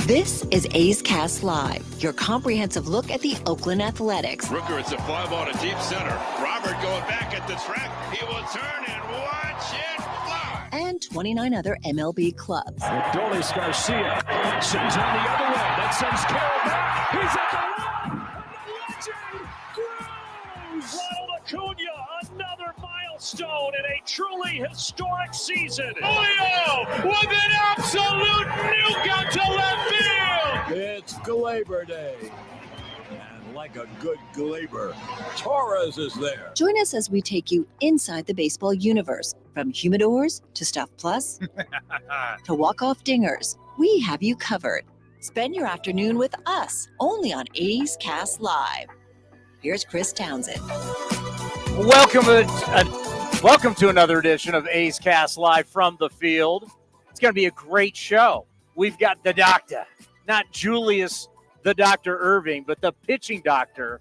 This is A's Cast Live, your comprehensive look at the Oakland Athletics. Rooker, it's a fly ball to deep center. Robert going back at the track. He will turn and watch it fly. And 29 other MLB clubs. Adolis Garcia sends on the other way. That sends Carroll back. He's at the wall. And the legend grows. Ronald Acuna, another milestone in a truly historic season. Julio with an absolute nuke out to left field. It's Glaber Day. And like a good Glaber, Torres is there. Join us as we take you inside the baseball universe. From humidors to Stuff Plus to walk-off dingers, we have you covered. Spend your afternoon with us, only on A's Cast Live. Here's Chris Townsend. Welcome to another edition of A's Cast Live from the field. It's going to be a great show. We've got the doctor, not Julius the Dr. Irving, but the pitching doctor.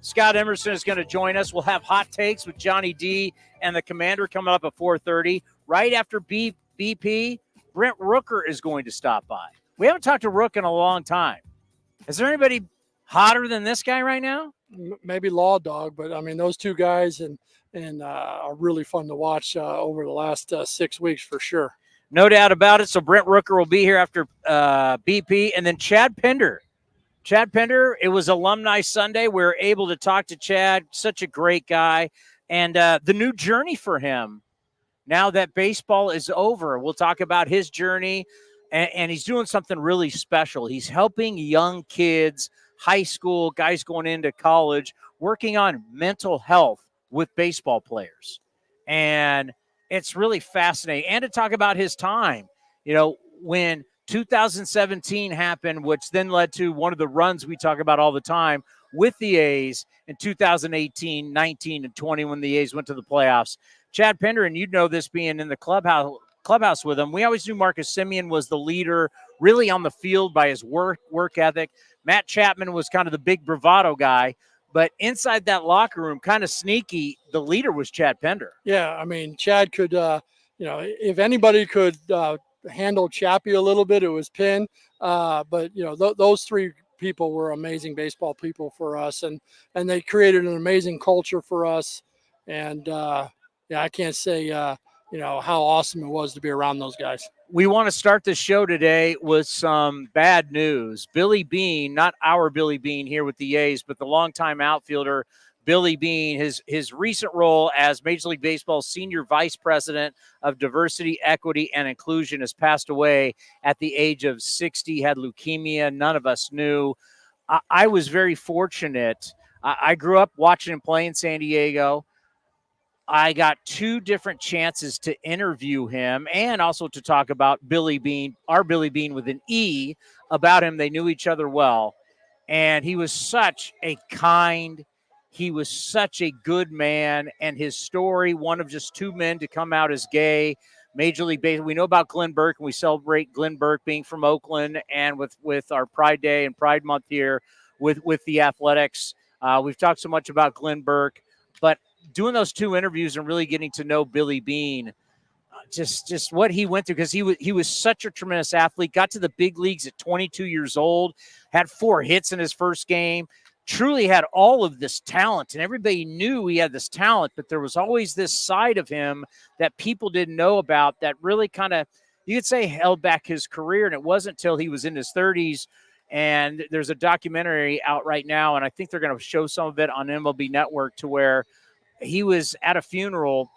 Scott Emerson is going to join us. We'll have hot takes with Johnny D and the Commander coming up at 4:30. Right after BP, Brent Rooker is going to stop by. We haven't talked to Rook in a long time. Is there anybody hotter than this guy right now? Maybe Law Dog, but I mean, those two guys are really fun to watch over the last 6 weeks for sure. No doubt about it. So Brent Rooker will be here after BP, and then Chad Pinder. Chad Pinder, it was Alumni Sunday. We were able to talk to Chad, such a great guy, and the new journey for him now that baseball is over. We'll talk about his journey, and he's doing something really special. He's helping young kids, high school guys going into college, working on mental health with baseball players. And it's really fascinating. And to talk about his time, when 2017 happened, which then led to one of the runs we talk about all the time with the A's in 2018, 19, and 20 when the A's went to the playoffs. Chad Pinder, and you'd know this being in the clubhouse with him, we always knew Marcus Semien was the leader really on the field by his work ethic. Matt Chapman was kind of the big bravado guy, but inside that locker room, kind of sneaky, the leader was Chad Pinder. Yeah, I mean, Chad could, if anybody could handle Chappie a little bit, it was Pin. But, those three people were amazing baseball people for us, and they created an amazing culture for us. And, I can't say, how awesome it was to be around those guys. We want to start the show today with some bad news. Billy Beane, not our Billy Beane here with the A's, but the longtime outfielder, Billy Beane, his recent role as Major League Baseball's Senior Vice President of Diversity, Equity, and Inclusion has passed away at the age of 60, had leukemia. None of us knew. I was very fortunate. I grew up watching him play in San Diego. I got two different chances to interview him and also to talk about Billy Beane, our Billy Beane with an E, about him. They knew each other well. And he was such a he was such a good man. And his story, one of just two men to come out as gay, Major League Baseball. We know about Glenn Burke, and we celebrate Glenn Burke being from Oakland and with our Pride Day and Pride Month here with the Athletics. We've talked so much about Glenn Burke, but doing those two interviews and really getting to know Billy Beane, just what he went through, because he was such a tremendous athlete, got to the big leagues at 22 years old, had 4 hits in his first game, truly had all of this talent, and everybody knew he had this talent, but there was always this side of him that people didn't know about that really kind of, you could say, held back his career. And it wasn't until he was in his 30s, and there's a documentary out right now, and I think they're going to show some of it on MLB Network, to where he was at a funeral,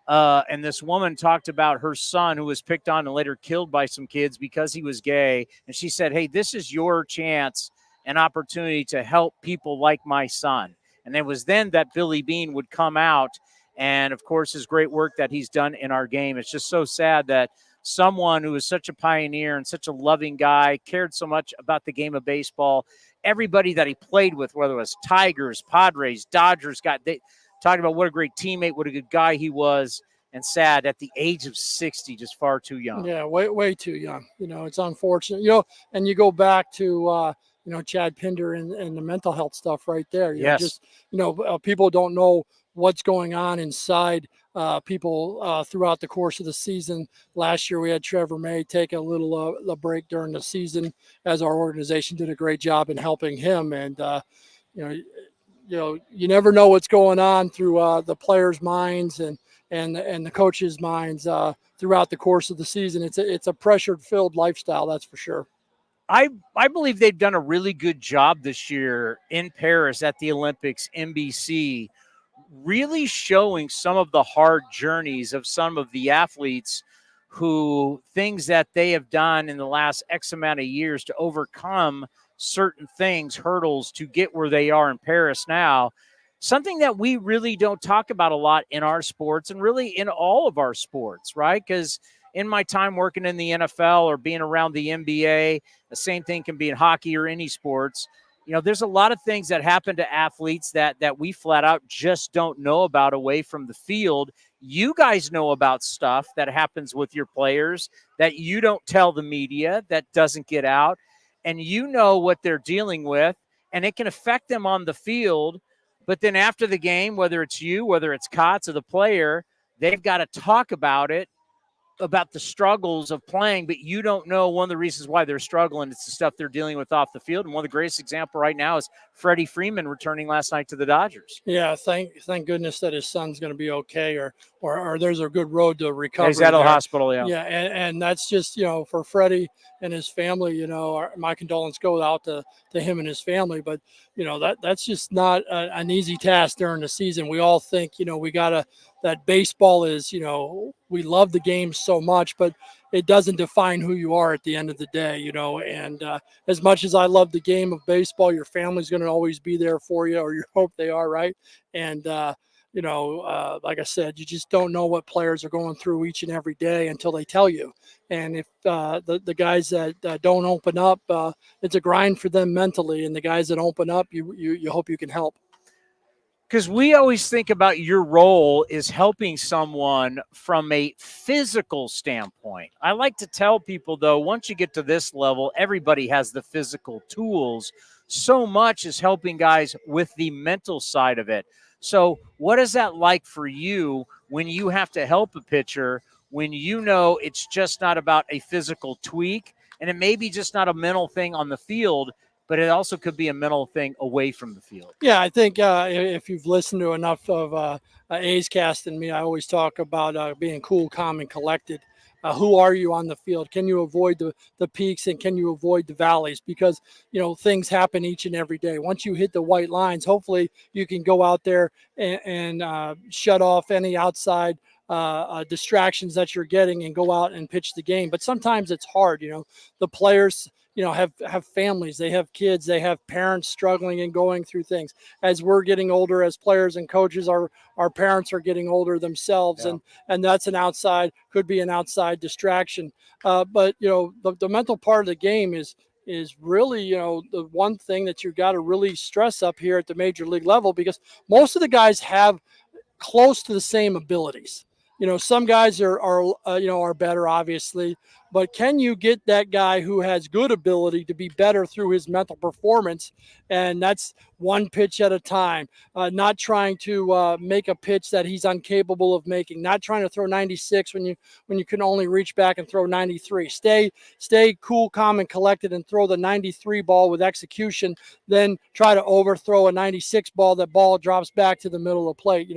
and this woman talked about her son who was picked on and later killed by some kids because he was gay. And she said, hey, this is your chance and opportunity to help people like my son. And it was then that Billy Beane would come out, and, of course, his great work that he's done in our game. It's just so sad that someone who was such a pioneer and such a loving guy, cared so much about the game of baseball, everybody that he played with, whether it was Tigers, Padres, Dodgers, talking about what a great teammate, what a good guy he was, and sad at the age of 60, just far too young. Yeah, way too young. It's unfortunate. And you go back to, Chad Pinder and the mental health stuff right there. Yes. People don't know what's going on inside people throughout the course of the season. Last year we had Trevor May take a little a break during the season, as our organization did a great job in helping him. And you never know what's going on through the players' minds and the coaches' minds throughout the course of the season. It's a pressure-filled lifestyle, that's for sure. I believe they've done a really good job this year in Paris at the Olympics, NBC, really showing some of the hard journeys of some of the athletes who things that they have done in the last X amount of years to overcome certain things, hurdles to get where they are in Paris now. Something that we really don't talk about a lot in our sports and really in all of our sports, right? Because in my time working in the NFL or being around the NBA, the same thing can be in hockey or any sports. There's a lot of things that happen to athletes that we flat out just don't know about away from the field. You guys know about stuff that happens with your players that you don't tell the media, that doesn't get out, and you know what they're dealing with, and it can affect them on the field. But then after the game, whether it's you, whether it's Kotz or the player, they've got to talk about it, about the struggles of playing, but you don't know one of the reasons why they're struggling. It's the stuff they're dealing with off the field. And one of the greatest examples right now is Freddie Freeman returning last night to the Dodgers. Yeah, thank goodness that his son's going to be okay, or there's a good road to recovery. He's at a hospital, yeah. Yeah, and that's just, for Freddie and his family, my condolence goes out to him and his family. But, that's just not an easy task during the season. We all think, that baseball is, we love the game so much, but it doesn't define who you are at the end of the day, and as much as I love the game of baseball, your family's going to always be there for you, or you hope they are, right? And, like I said, you just don't know what players are going through each and every day until they tell you. And if the guys that don't open up, it's a grind for them mentally, and the guys that open up, you hope you can help. Because we always think about your role is helping someone from a physical standpoint. I like to tell people, though, once you get to this level, everybody has the physical tools. So much is helping guys with the mental side of it. So what is that like for you when you have to help a pitcher, when you know it's just not about a physical tweak, and it may be just not a mental thing on the field, but it also could be a mental thing away from the field? Yeah, I think if you've listened to enough of A's Cast and me, I always talk about being cool, calm, and collected. Who are you on the field? Can you avoid the peaks, and can you avoid the valleys? Because, things happen each and every day. Once you hit the white lines, hopefully you can go out there and shut off any outside distractions that you're getting and go out and pitch the game. But sometimes it's hard. The players have families, they have kids, they have parents struggling and going through things. As we're getting older as players and coaches, our parents are getting older themselves. Yeah. And that's could be an outside distraction. But the mental part of the game is really, the one thing that you've got to really stress up here at the major league level, because most of the guys have close to the same abilities. Some guys are better, obviously, but can you get that guy who has good ability to be better through his mental performance? And that's one pitch at a time, not trying to make a pitch that he's incapable of making, not trying to throw 96 when you can only reach back and throw 93. Stay cool, calm, and collected and throw the 93 ball with execution, then try to overthrow a 96 ball. That ball drops back to the middle of the plate.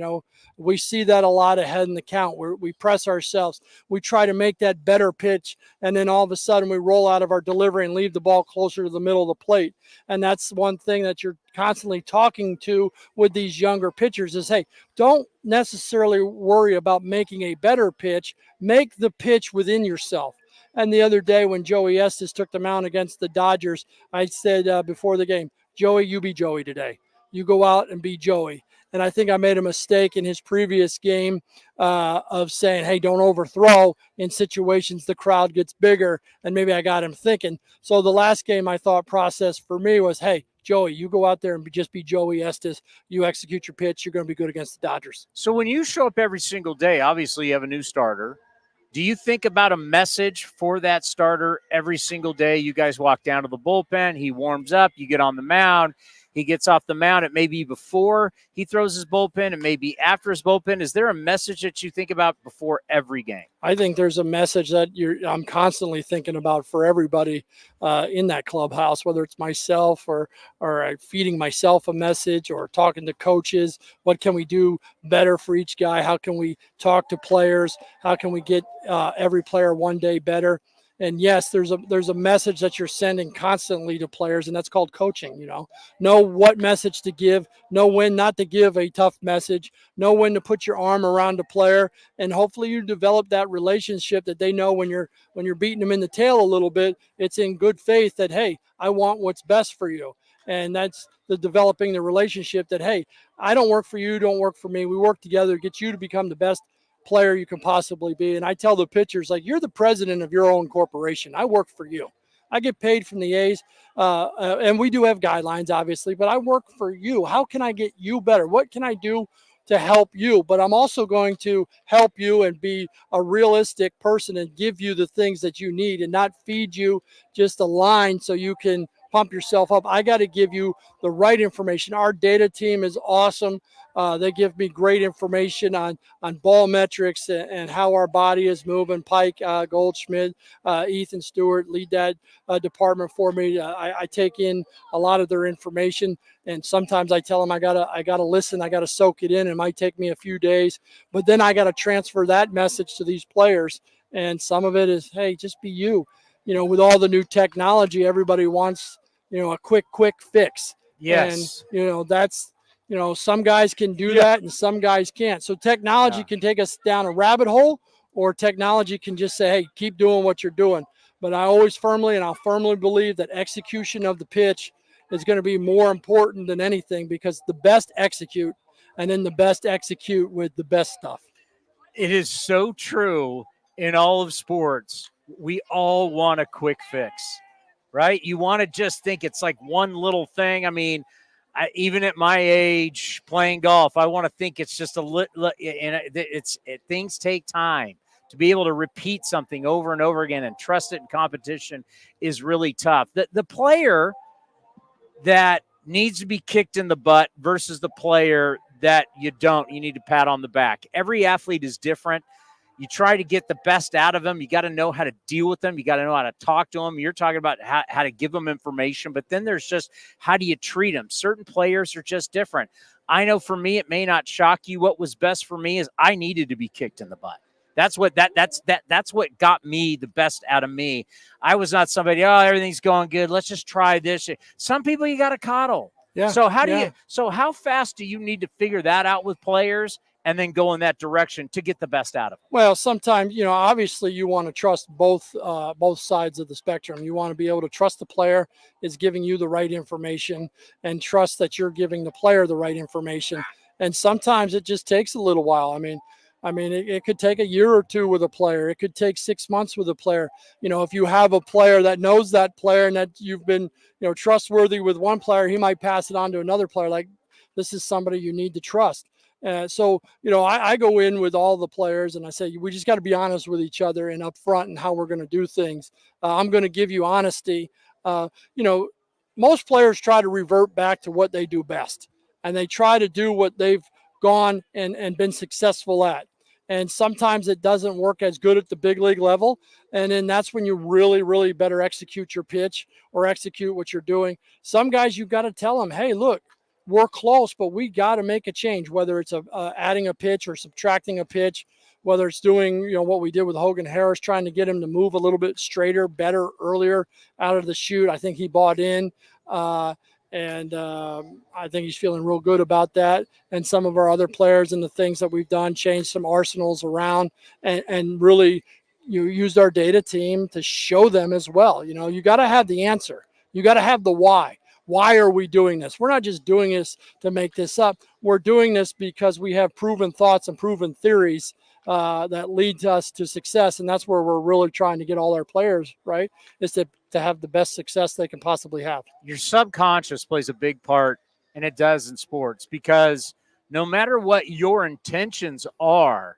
We see that a lot ahead in the count where we press ourselves. We try to make that better pitch, and then all of a sudden we roll out of our delivery and leave the ball closer to the middle of the plate. And that's one thing that you're constantly talking to with these younger pitchers is, hey, don't necessarily worry about making a better pitch. Make the pitch within yourself. And the other day when Joey Estes took the mound against the Dodgers, I said before the game, Joey, you be Joey today. You go out and be Joey. And I think I made a mistake in his previous game of saying, hey, don't overthrow in situations the crowd gets bigger. And maybe I got him thinking. So the last game, my thought process for me was, hey, Joey, you go out there and just be Joey Estes. You execute your pitch. You're going to be good against the Dodgers. So when you show up every single day, obviously you have a new starter. Do you think about a message for that starter every single day? You guys walk down to the bullpen. He warms up. You get on the mound. he gets off the mound. It may be before he throws his bullpen. It may be after his bullpen. Is there a message that you think about before every game? I think there's a message that I'm constantly thinking about for everybody in that clubhouse, whether it's myself or feeding myself a message or talking to coaches. What can we do better for each guy? How can we talk to players? How can we get every player one day better? And yes, there's a message that you're sending constantly to players, and that's called coaching. Know what message to give, know when not to give a tough message, know when to put your arm around a player, and hopefully you develop that relationship that they know when you're beating them in the tail a little bit, it's in good faith that, hey, I want what's best for you. And that's the developing the relationship that, hey, I don't work for you, don't work for me. We work together to get you to become the best player you can possibly be. And I tell the pitchers, like, you're the president of your own corporation. I work for you. I get paid from the A's, and we do have guidelines, obviously, but I work for you. How can I get you better? What can I do to help you? But I'm also going to help you and be a realistic person and give you the things that you need and not feed you just a line so you can pump yourself up. I got to give you the right information. Our data team is awesome. They give me great information on ball metrics and how our body is moving. Pike, Goldschmidt, Ethan Stewart lead that department for me. I take in a lot of their information, and sometimes I tell them I gotta listen, I gotta soak it in. It might take me a few days, but then I gotta transfer that message to these players. And some of it is, hey, just be you. With all the new technology, everybody wants a quick fix. Yes. And that's. Some guys can do that and some guys can't. So technology can take us down a rabbit hole, or technology can just say, hey, keep doing what you're doing. But I'll firmly believe that execution of the pitch is going to be more important than anything, because the best execute, and then the best execute with the best stuff. It is so true in all of sports. We all want a quick fix, right? You want to just think it's like one little thing. I mean, even at my age playing golf, I want to think it's just things take time. To be able to repeat something over and over again and trust it in competition is really tough. The player that needs to be kicked in the butt versus the player that you need to pat on the back. Every athlete is different. You try to get the best out of them. You got to know how to deal with them. You got to know how to talk to them. You're talking about how to give them information, but then there's just how do you treat them? Certain players are just different. I know for me, it may not shock you. What was best for me is I needed to be kicked in the butt. That's what got me the best out of me. I was not somebody, everything's going good, let's just try this. Some people you got to coddle. Yeah. So how fast do you need to figure that out with players and then go in that direction to get the best out of them? Well, sometimes, obviously you want to trust both sides of the spectrum. You want to be able to trust the player is giving you the right information, and trust that you're giving the player the right information. And sometimes it just takes a little while. I mean, it could take a year or two with a player. It could take 6 months with a player. If you have a player that knows that player and that you've been, trustworthy with one player, he might pass it on to another player. Like, this is somebody you need to trust. So I go in with all the players and I say, we just got to be honest with each other and upfront and how we're going to do things. I'm going to give you honesty. Most players try to revert back to what they do best, and they try to do what they've gone and been successful at. And sometimes it doesn't work as good at the big league level. And then that's when you really, really better execute your pitch or execute what you're doing. Some guys, you've got to tell them, hey, look, we're close, but we got to make a change, whether it's adding a pitch or subtracting a pitch, whether it's doing, what we did with Hogan Harris, trying to get him to move a little bit straighter, better, earlier out of the chute. I think he bought in. And I think he's feeling real good about that. And some of our other players and the things that we've done, changed some arsenals around and really used our data team to show them as well. You got to have the answer. You got to have the why. Why are we doing this? We're not just doing this to make this up. We're doing this because we have proven thoughts and proven theories that lead us to success. And that's where we're really trying to get all our players, right, is to have the best success they can possibly have. Your subconscious plays a big part, and it does in sports, because no matter what your intentions are,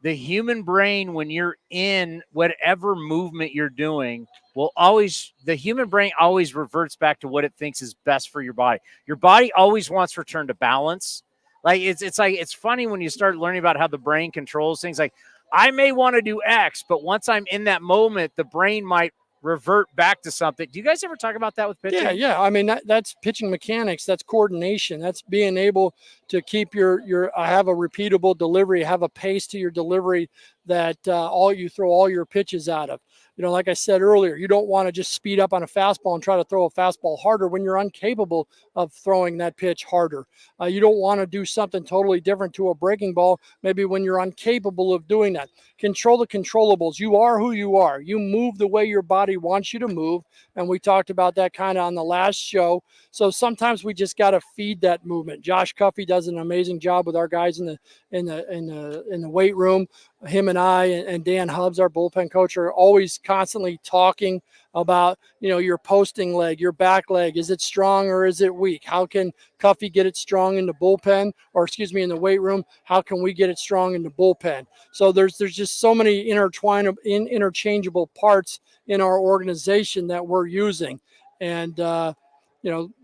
the human brain, when you're in whatever movement you're doing, the human brain always reverts back to what it thinks is best for your body. Your body always wants to return to balance. Like it's funny when you start learning about how the brain controls things. Like, I may want to do X, but once I'm in that moment, the brain might revert back to something. Do you guys ever talk about that with pitching? Yeah. I mean, that's pitching mechanics. That's coordination. That's being able to keep your have a repeatable delivery, have a pace to your delivery that you throw all your pitches out of. Like I said earlier, you don't want to just speed up on a fastball and try to throw a fastball harder when you're incapable of throwing that pitch harder. You don't want to do something totally different to a breaking ball, maybe when you're incapable of doing that. Control the controllables. You are who you are. You move the way your body wants you to move. And we talked about that kind of on the last show. So sometimes we just got to feed that movement. Josh Cuffey does an amazing job with our guys in the weight room. Him and I and Dan Hubbs, our bullpen coach, are always constantly talking about, your posting leg, your back leg. Is it strong or is it weak? How can Cuffey get it strong in the bullpen, in the weight room? How can we get it strong in the bullpen? So there's just so many interchangeable parts in our organization that we're using. And, the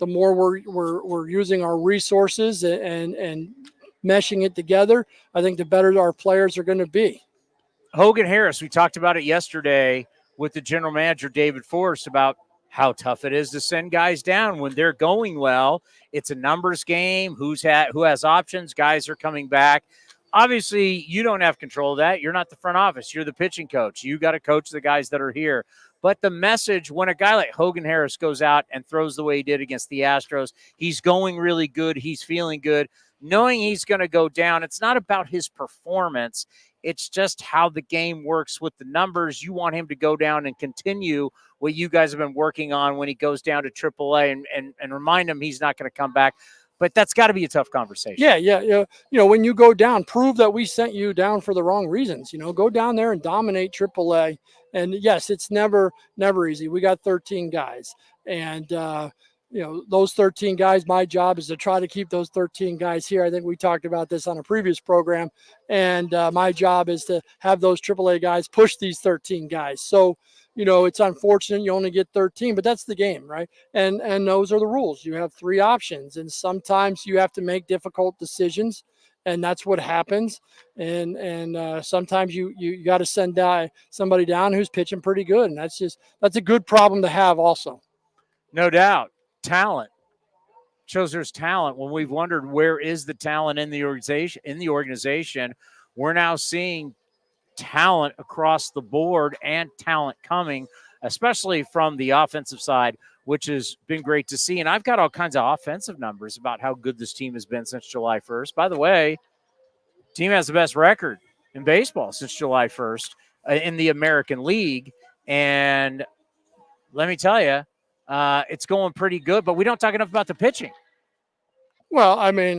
more we're using our resources and meshing it together, I think the better our players are going to be. Hogan Harris, we talked about it yesterday with the general manager, David Forrest, about how tough it is to send guys down when they're going well. It's a numbers game. Who has options? Guys are coming back. Obviously, you don't have control of that. You're not the front office. You're the pitching coach. You got to coach the guys that are here. But the message, when a guy like Hogan Harris goes out and throws the way he did against the Astros, he's going really good. He's feeling good. Knowing he's going to go down, it's not about his performance. It's just how the game works with the numbers. You want him to go down and continue what you guys have been working on when he goes down to AAA and remind him he's not going to come back. But that's got to be a tough conversation. Yeah. When you go down, prove that we sent you down for the wrong reasons. Go down there and dominate AAA. And yes, it's never easy. We got 13 guys. And, those 13 guys, my job is to try to keep those 13 guys here. I think we talked about this on a previous program. And my job is to have those AAA guys push these 13 guys. So, it's unfortunate you only get 13, but that's the game, right? And those are the rules. You have 3 options, and sometimes you have to make difficult decisions, and that's what happens. And sometimes you got to send somebody down who's pitching pretty good, and that's a good problem to have also. No doubt. Talent shows there's talent. When we've wondered where is the talent in the organization, we're now seeing talent across the board and talent coming, especially from the offensive side, which has been great to see. And I've got all kinds of offensive numbers about how good this team has been since July 1st. By the way, team has the best record in baseball since July 1st in the American League. And let me tell you, it's going pretty good, but we don't talk enough about the pitching. Well, I mean,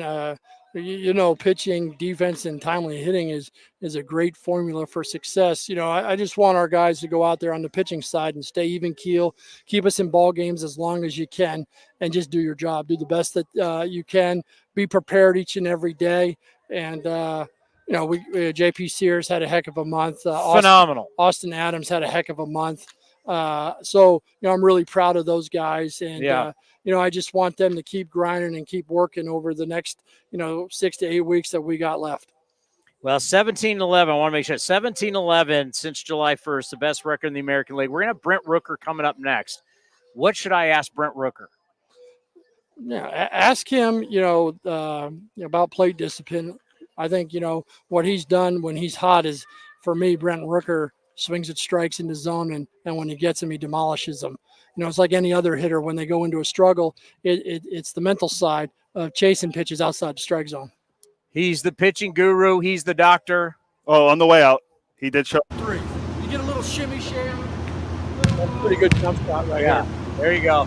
pitching, defense, and timely hitting is a great formula for success. I just want our guys to go out there on the pitching side and stay even keel, keep us in ball games as long as you can, and just do your job. Do the best that you can. Be prepared each and every day. And, JP Sears had a heck of a month. Phenomenal. Austin Adams had a heck of a month. So I'm really proud of those guys. And, I just want them to keep grinding and keep working over the next, 6 to 8 weeks that we got left. Well, 17-11. I want to make sure 17-11 since July 1st, the best record in the American League. We're going to have Brent Rooker coming up next. What should I ask Brent Rooker? Yeah, ask him, about plate discipline. I think, what he's done when he's hot is, for me, Brent Rooker swings at strikes in the zone, and when he gets them, he demolishes them. It's like any other hitter. When they go into a struggle, it's the mental side of chasing pitches outside the strike zone. He's the pitching guru. He's the doctor. Oh, on the way out, he did show. 3. You get a little shimmy sham. That's a pretty good jump shot right here. There you go.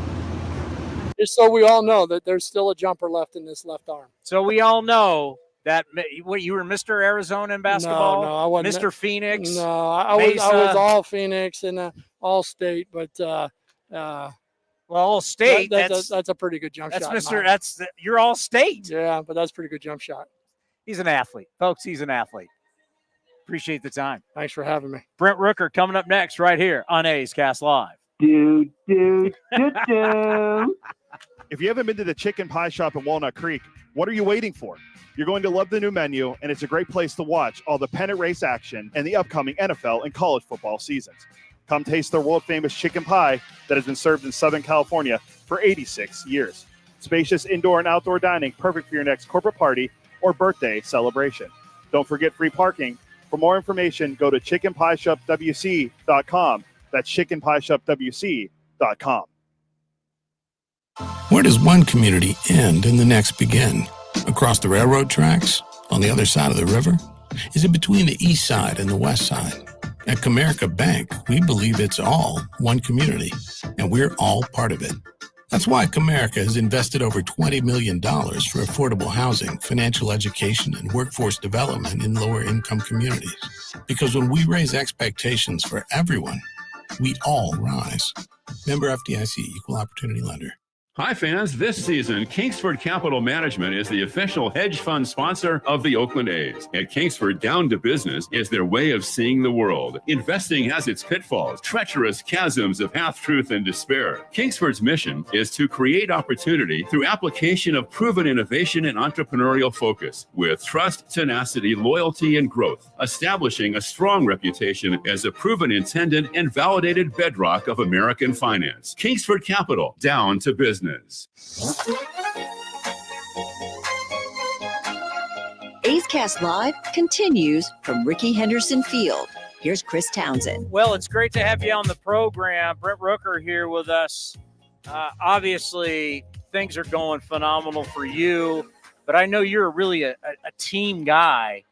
Just so we all know that there's still a jumper left in this left arm. So we all know that you were Mr. Arizona in basketball? No, I wasn't. Mr. Phoenix? No, I was all Phoenix and all state, but all state. That's a pretty good jump shot. You're all state. Yeah, but that's a pretty good jump shot. He's an athlete, folks. He's an athlete. Appreciate the time. Thanks for having me. Brent Rooker coming up next right here on A's Cast Live. Do. If you haven't been to the Chicken Pie Shop in Walnut Creek, what are you waiting for? You're going to love the new menu, and it's a great place to watch all the pennant race action and the upcoming NFL and college football seasons. Come taste their world-famous chicken pie that has been served in Southern California for 86 years. Spacious indoor and outdoor dining, perfect for your next corporate party or birthday celebration. Don't forget free parking. For more information, go to chickenpieshopwc.com. That's chickenpieshopwc.com. Where does one community end and the next begin? Across the railroad tracks? On the other side of the river? Is it between the east side and the west side? At Comerica Bank, we believe it's all one community, and we're all part of it. That's why Comerica has invested over $20 million for affordable housing, financial education, and workforce development in lower-income communities. Because when we raise expectations for everyone, we all rise. Member FDIC, Equal Opportunity Lender. Hi, fans. This season, Kingsford Capital Management is the official hedge fund sponsor of the Oakland A's. At Kingsford, down to business is their way of seeing the world. Investing has its pitfalls, treacherous chasms of half-truth and despair. Kingsford's mission is to create opportunity through application of proven innovation and entrepreneurial focus with trust, tenacity, loyalty, and growth, establishing a strong reputation as a proven intended and validated bedrock of American finance. Kingsford Capital, down to business. A's Cast Live continues from Rickey Henderson Field. Here's Chris Townsend. Well, it's great to have you on the program. Brent Rooker here with us. Obviously, things are going phenomenal for you, but I know you're really a team guy.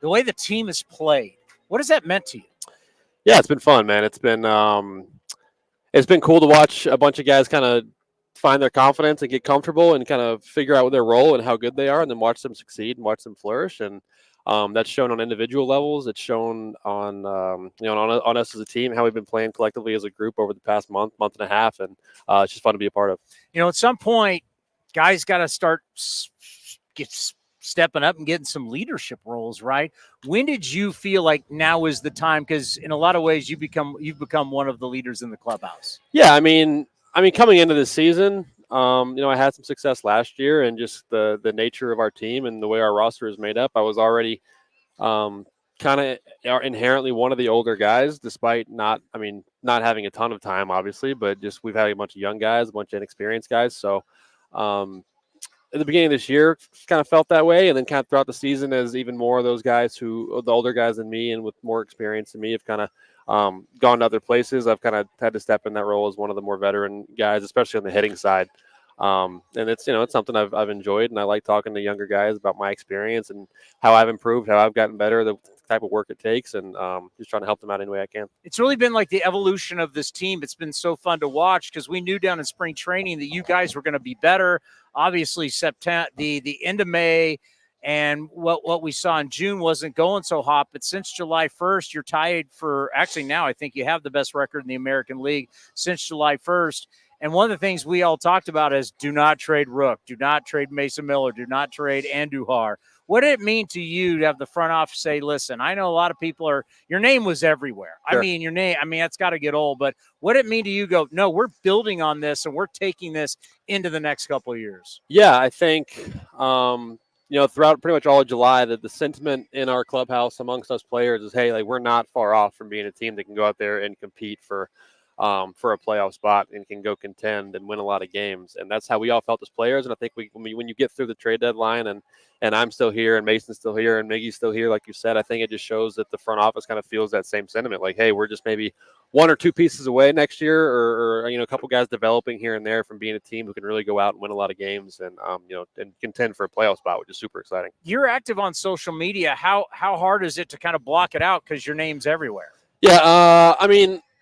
The way the team has played, what has that meant to you? Yeah, it's been fun, man. It's been cool to watch a bunch of guys kind of find their confidence and get comfortable and kind of figure out their role and how good they are, and then watch them succeed and watch them flourish. And that's shown on individual levels. It's shown on on us as a team, how we've been playing collectively as a group over the past month and a half, and it's just fun to be a part of. At some point, guys got to start stepping up and getting some leadership roles, right? When did you feel like now is the time? Because in a lot of ways, you've become one of the leaders in the clubhouse. Yeah, I mean, coming into this season, I had some success last year, and just the nature of our team and the way our roster is made up, I was already kind of inherently one of the older guys, despite not having a ton of time, obviously, but just we've had a bunch of young guys, a bunch of inexperienced guys. So at the beginning of this year, kind of felt that way, and then kind of throughout the season, as even more of those guys the older guys than me and with more experience than me have kind of gone to other places, I've kind of had to step in that role as one of the more veteran guys, especially on the hitting side. And it's something I've enjoyed, and I like talking to younger guys about my experience and how I've improved, how I've gotten better, the type of work it takes, and just trying to help them out any way I can. It's really been like the evolution of this team. It's been so fun to watch, because we knew down in spring training that you guys were going to be better. Obviously, September, the end of May, and what we saw in June wasn't going so hot. But since July 1st, you're tied for – actually, now I think you have the best record in the American League since July 1st. And one of the things we all talked about is do not trade Rook, do not trade Mason Miller, do not trade Andujar. What did it mean to you to have the front office say, listen, I know a lot of people your name was everywhere. Sure. Your name, that's got to get old. But what did it mean to you go, no, we're building on this and we're taking this into the next couple of years? Yeah, I think throughout pretty much all of July, that the sentiment in our clubhouse amongst us players is, hey, like, we're not far off from being a team that can go out there and compete for a playoff spot and can go contend and win a lot of games. And that's how we all felt as players. And I think when you get through the trade deadline and I'm still here and Mason's still here and Miggy's still here, like you said, I think it just shows that the front office kind of feels that same sentiment. Like, hey, we're just maybe one or two pieces away next year, or a couple guys developing here and there from being a team who can really go out and win a lot of games and and contend for a playoff spot, which is super exciting. You're active on social media. How hard is it to kind of block it out because your name's everywhere? Yeah,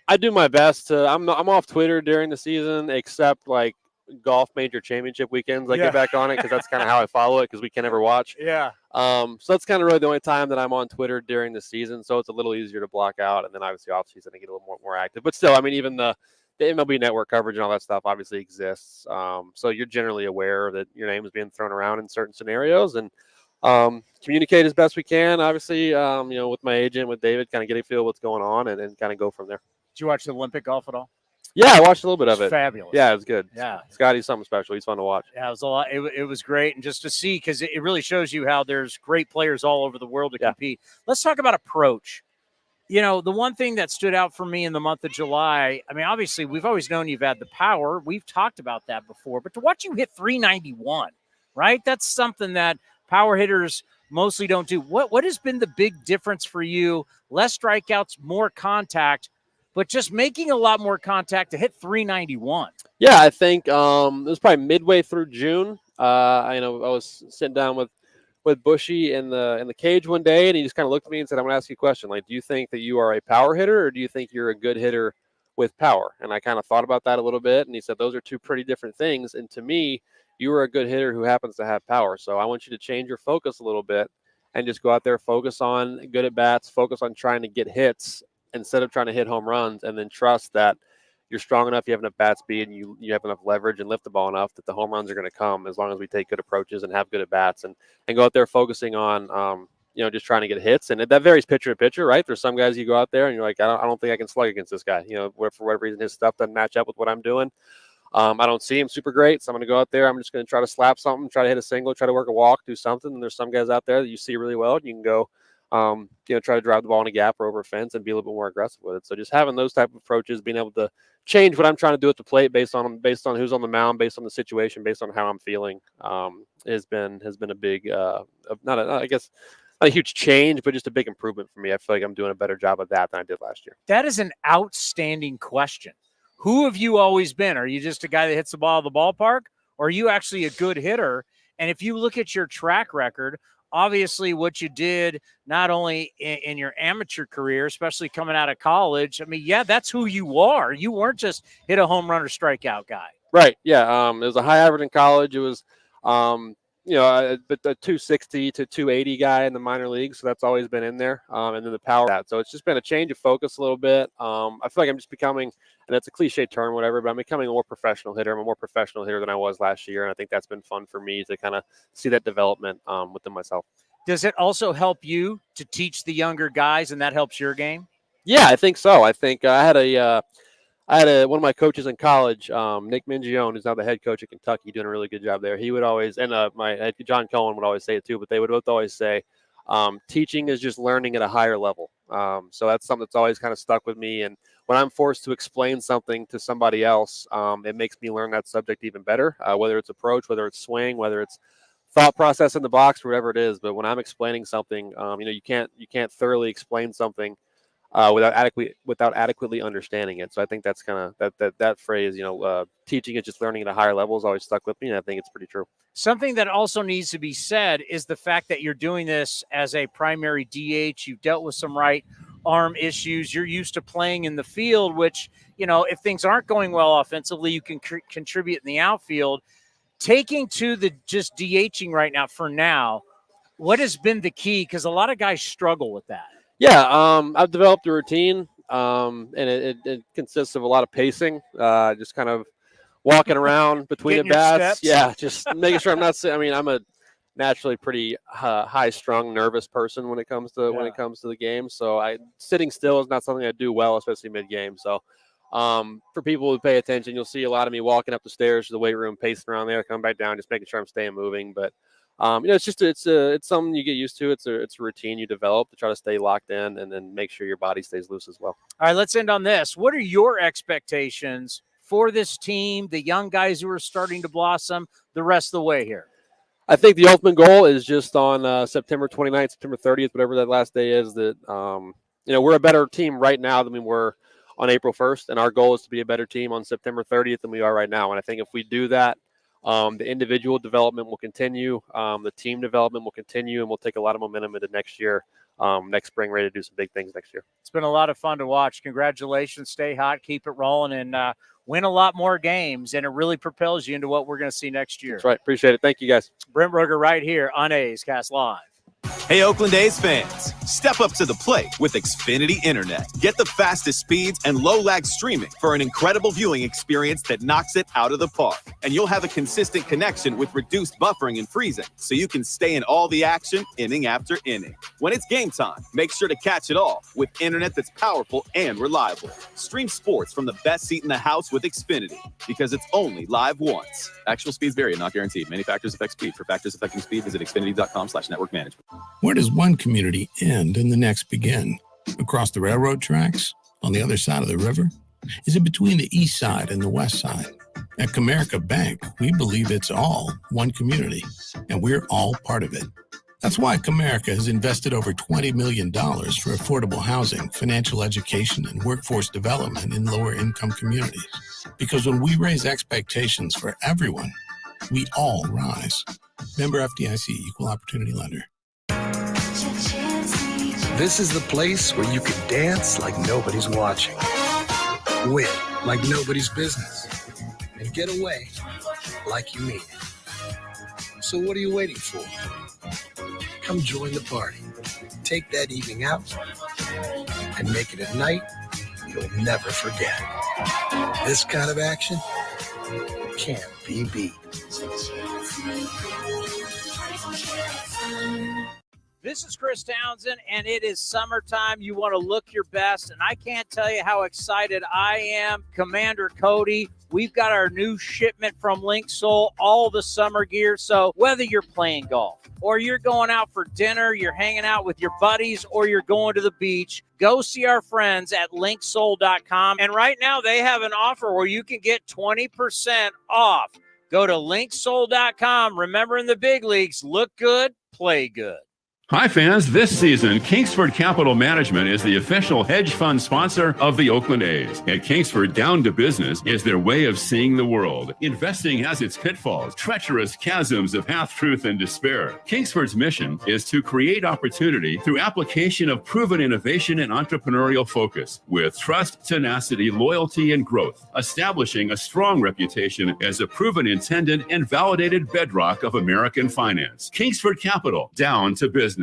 I do my best to. I'm off Twitter during the season, except like golf major championship weekends. I get back on it because that's kind of how I follow it, because we can never watch. Yeah. So that's kind of really the only time that I'm on Twitter during the season. So it's a little easier to block out, and then obviously off season I get a little more active. But still, even the MLB Network coverage and all that stuff obviously exists. So you're generally aware that your name is being thrown around in certain scenarios, and communicate as best we can. Obviously, with my agent, with David, kind of getting a feel of what's going on, and then kind of go from there. Did you watch the Olympic golf at all? Yeah, I watched a little bit of it. Fabulous. Yeah, it was good. Yeah, Scotty's something special. He's fun to watch. Yeah, it was a lot. It was great, and just to see, because it really shows you how there's great players all over the world to compete. Let's talk about approach. The one thing that stood out for me in the month of July, I mean, obviously, we've always known you've had the power. We've talked about that before. But to watch you hit 391, right? That's something that power hitters mostly don't do. What has been the big difference for you? Less strikeouts, more contact, but just making a lot more contact to hit 391. Yeah, I think it was probably midway through June. I was sitting down with Bushy in the cage one day, and he just kind of looked at me and said, "I'm going to ask you a question. Like, do you think that you are a power hitter, or do you think you're a good hitter with power?" And I kind of thought about that a little bit, and he said, "Those are two pretty different things. And to me, you are a good hitter who happens to have power. So I want you to change your focus a little bit and just go out there, focus on good at bats, focus on trying to get hits instead of trying to hit home runs, and then trust that you're strong enough, you have enough bat speed, and you have enough leverage and lift the ball enough that the home runs are going to come as long as we take good approaches and have good at bats and go out there focusing on just trying to get hits. And that varies pitcher to pitcher, right? There's some guys you go out there and you're like, I don't think I can slug against this guy. For whatever reason his stuff doesn't match up with what I'm doing. I don't see him super great, so I'm going to go out there. I'm just going to try to slap something, try to hit a single, try to work a walk, do something. And there's some guys out there that you see really well, and you can go, try to drive the ball in a gap or over a fence and be a little bit more aggressive with it. So just having those type of approaches, being able to change what I'm trying to do at the plate based on who's on the mound, based on the situation, based on how I'm feeling, has been a big, not a huge change, but just a big improvement for me. I feel like I'm doing a better job of that than I did last year. That is an outstanding question. Who have you always been? Are you just a guy that hits the ball at the ballpark, or are you actually a good hitter? And if you look at your track record, obviously what you did not only in your amateur career, especially coming out of college, I mean, yeah, that's who you are. You weren't just hit a home run or strikeout guy. Right. Yeah. It was a high average in college. It was, a 260 to 280 guy in the minor leagues. So that's always been in there. And then the power. So it's just been a change of focus a little bit. I feel like I'm just becoming, and that's a cliche term, whatever, but I'm becoming a more professional hitter. I'm a more professional hitter than I was last year. And I think that's been fun for me to kind of see that development within myself. Does it also help you to teach the younger guys, and that helps your game? Yeah, I think so. I think I had one of my coaches in college, Nick Mingione, who's now the head coach at Kentucky, doing a really good job there. He would always, and my John Cohen would always say it too, but they would both always say, teaching is just learning at a higher level. So that's something that's always kind of stuck with me. And when I'm forced to explain something to somebody else, it makes me learn that subject even better, whether it's approach, whether it's swing, whether it's thought process in the box, whatever it is. But when I'm explaining something, you can't thoroughly explain something without adequately understanding it. So I think that's kind of that phrase, teaching is just learning at a higher level, has always stuck with me, and I think it's pretty true. Something that also needs to be said is the fact that you're doing this as a primary DH. You've dealt with some right arm issues. You're used to playing in the field, which, if things aren't going well offensively, you can contribute in the outfield. Taking to the just DHing right now for now, what has been the key? Because a lot of guys struggle with that. Yeah, I've developed a routine, and it consists of a lot of pacing, just kind of walking around between the bats. Yeah, just making sure I'm not. I'm a naturally pretty high-strung, nervous person when it comes to the game. So sitting still is not something I do well, especially mid-game. So for people who pay attention, you'll see a lot of me walking up the stairs to the weight room, pacing around there, coming back down, just making sure I'm staying moving. But it's something you get used to. It's a routine you develop to try to stay locked in and then make sure your body stays loose as well. All right, let's end on this. What are your expectations for this team, the young guys who are starting to blossom the rest of the way here? I think the ultimate goal is just on September 29th, September 30th, whatever that last day is, that, we're a better team right now than we were on April 1st. And our goal is to be a better team on September 30th than we are right now. And I think if we do that, the individual development will continue. The team development will continue, and we'll take a lot of momentum into next year, next spring, ready to do some big things next year. It's been a lot of fun to watch. Congratulations. Stay hot, keep it rolling, and win a lot more games, and it really propels you into what we're going to see next year. That's right. Appreciate it. Thank you, guys. Brent Rooker right here on A's Cast Live. Hey, Oakland A's fans, step up to the plate with Xfinity Internet. Get the fastest speeds and low-lag streaming for an incredible viewing experience that knocks it out of the park. And you'll have a consistent connection with reduced buffering and freezing, so you can stay in all the action inning after inning. When it's game time, make sure to catch it all with internet that's powerful and reliable. Stream sports from the best seat in the house with Xfinity, because it's only live once. Actual speeds vary and not guaranteed. Many factors affect speed. For factors affecting speed, visit xfinity.com/network management. Where does one community end and the next begin? Across the railroad tracks? On the other side of the river? Is it between the east side and the west side? At Comerica Bank, we believe it's all one community, and we're all part of it. That's why Comerica has invested over $20 million for affordable housing, financial education, and workforce development in lower-income communities. Because when we raise expectations for everyone, we all rise. Member FDIC, Equal Opportunity Lender. This is the place where you can dance like nobody's watching, win like nobody's business, and get away like you mean it. So what are you waiting for? Come join the party. Take that evening out and make it a night you'll never forget. This kind of action can't be beat. This is Chris Townsend, and it is summertime. You want to look your best, and I can't tell you how excited I am. Commander Cody, we've got our new shipment from Link Soul, all the summer gear. So whether you're playing golf or you're going out for dinner, you're hanging out with your buddies, or you're going to the beach, go see our friends at linksoul.com. And right now they have an offer where you can get 20% off. Go to linksoul.com. Remember, in the big leagues, look good, play good. Hi, fans. This season, Kingsford Capital Management is the official hedge fund sponsor of the Oakland A's. At Kingsford, down to business is their way of seeing the world. Investing has its pitfalls, treacherous chasms of half-truth and despair. Kingsford's mission is to create opportunity through application of proven innovation and entrepreneurial focus with trust, tenacity, loyalty, and growth, establishing a strong reputation as a proven intended and validated bedrock of American finance. Kingsford Capital, down to business.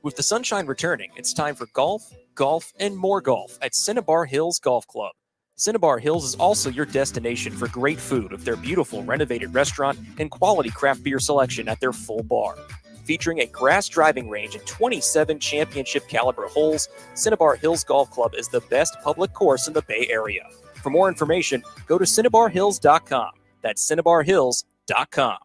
With the sunshine returning, it's time for golf, and more golf at Cinnabar Hills Golf Club. Cinnabar Hills is also your destination for great food with their beautiful renovated restaurant and quality craft beer selection at their full bar. Featuring a grass driving range and 27 championship caliber holes, Cinnabar Hills Golf Club is the best public course in the Bay Area. For more information, go to cinnabarhills.com. That's cinnabarhills.com.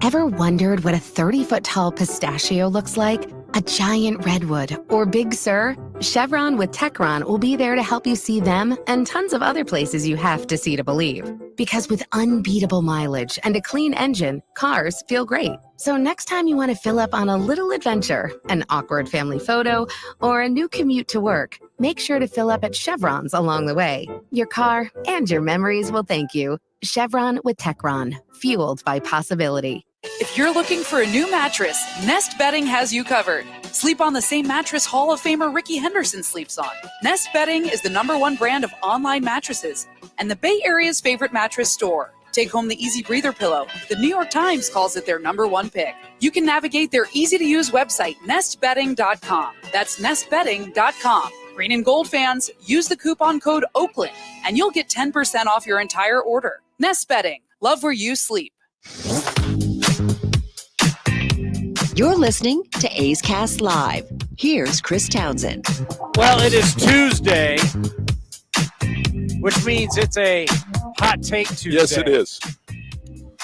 Ever wondered what a 30-foot tall pistachio looks like? A giant redwood or Big Sur? Chevron with Techron will be there to help you see them and tons of other places you have to see to believe. Because with unbeatable mileage and a clean engine, cars feel great. So next time you want to fill up on a little adventure, an awkward family photo, or a new commute to work, make sure to fill up at Chevron's along the way. Your car and your memories will thank you. Chevron with Techron, fueled by possibility. If you're looking for a new mattress, Nest Bedding has you covered. Sleep on the same mattress Hall of Famer Ricky Henderson sleeps on. Nest Bedding is the #1 brand of online mattresses and the Bay Area's favorite mattress store. Take home the Easy Breather pillow. The New York Times calls it their #1 pick. You can navigate their easy-to-use website, nestbedding.com. That's nestbedding.com. Green and gold fans, use the coupon code Oakland, and you'll get 10% off your entire order. Nest Bedding. Love where you sleep. You're listening to A's Cast Live. Here's Chris Townsend. Well, it is Tuesday, which means it's a hot take Tuesday. Yes, it is.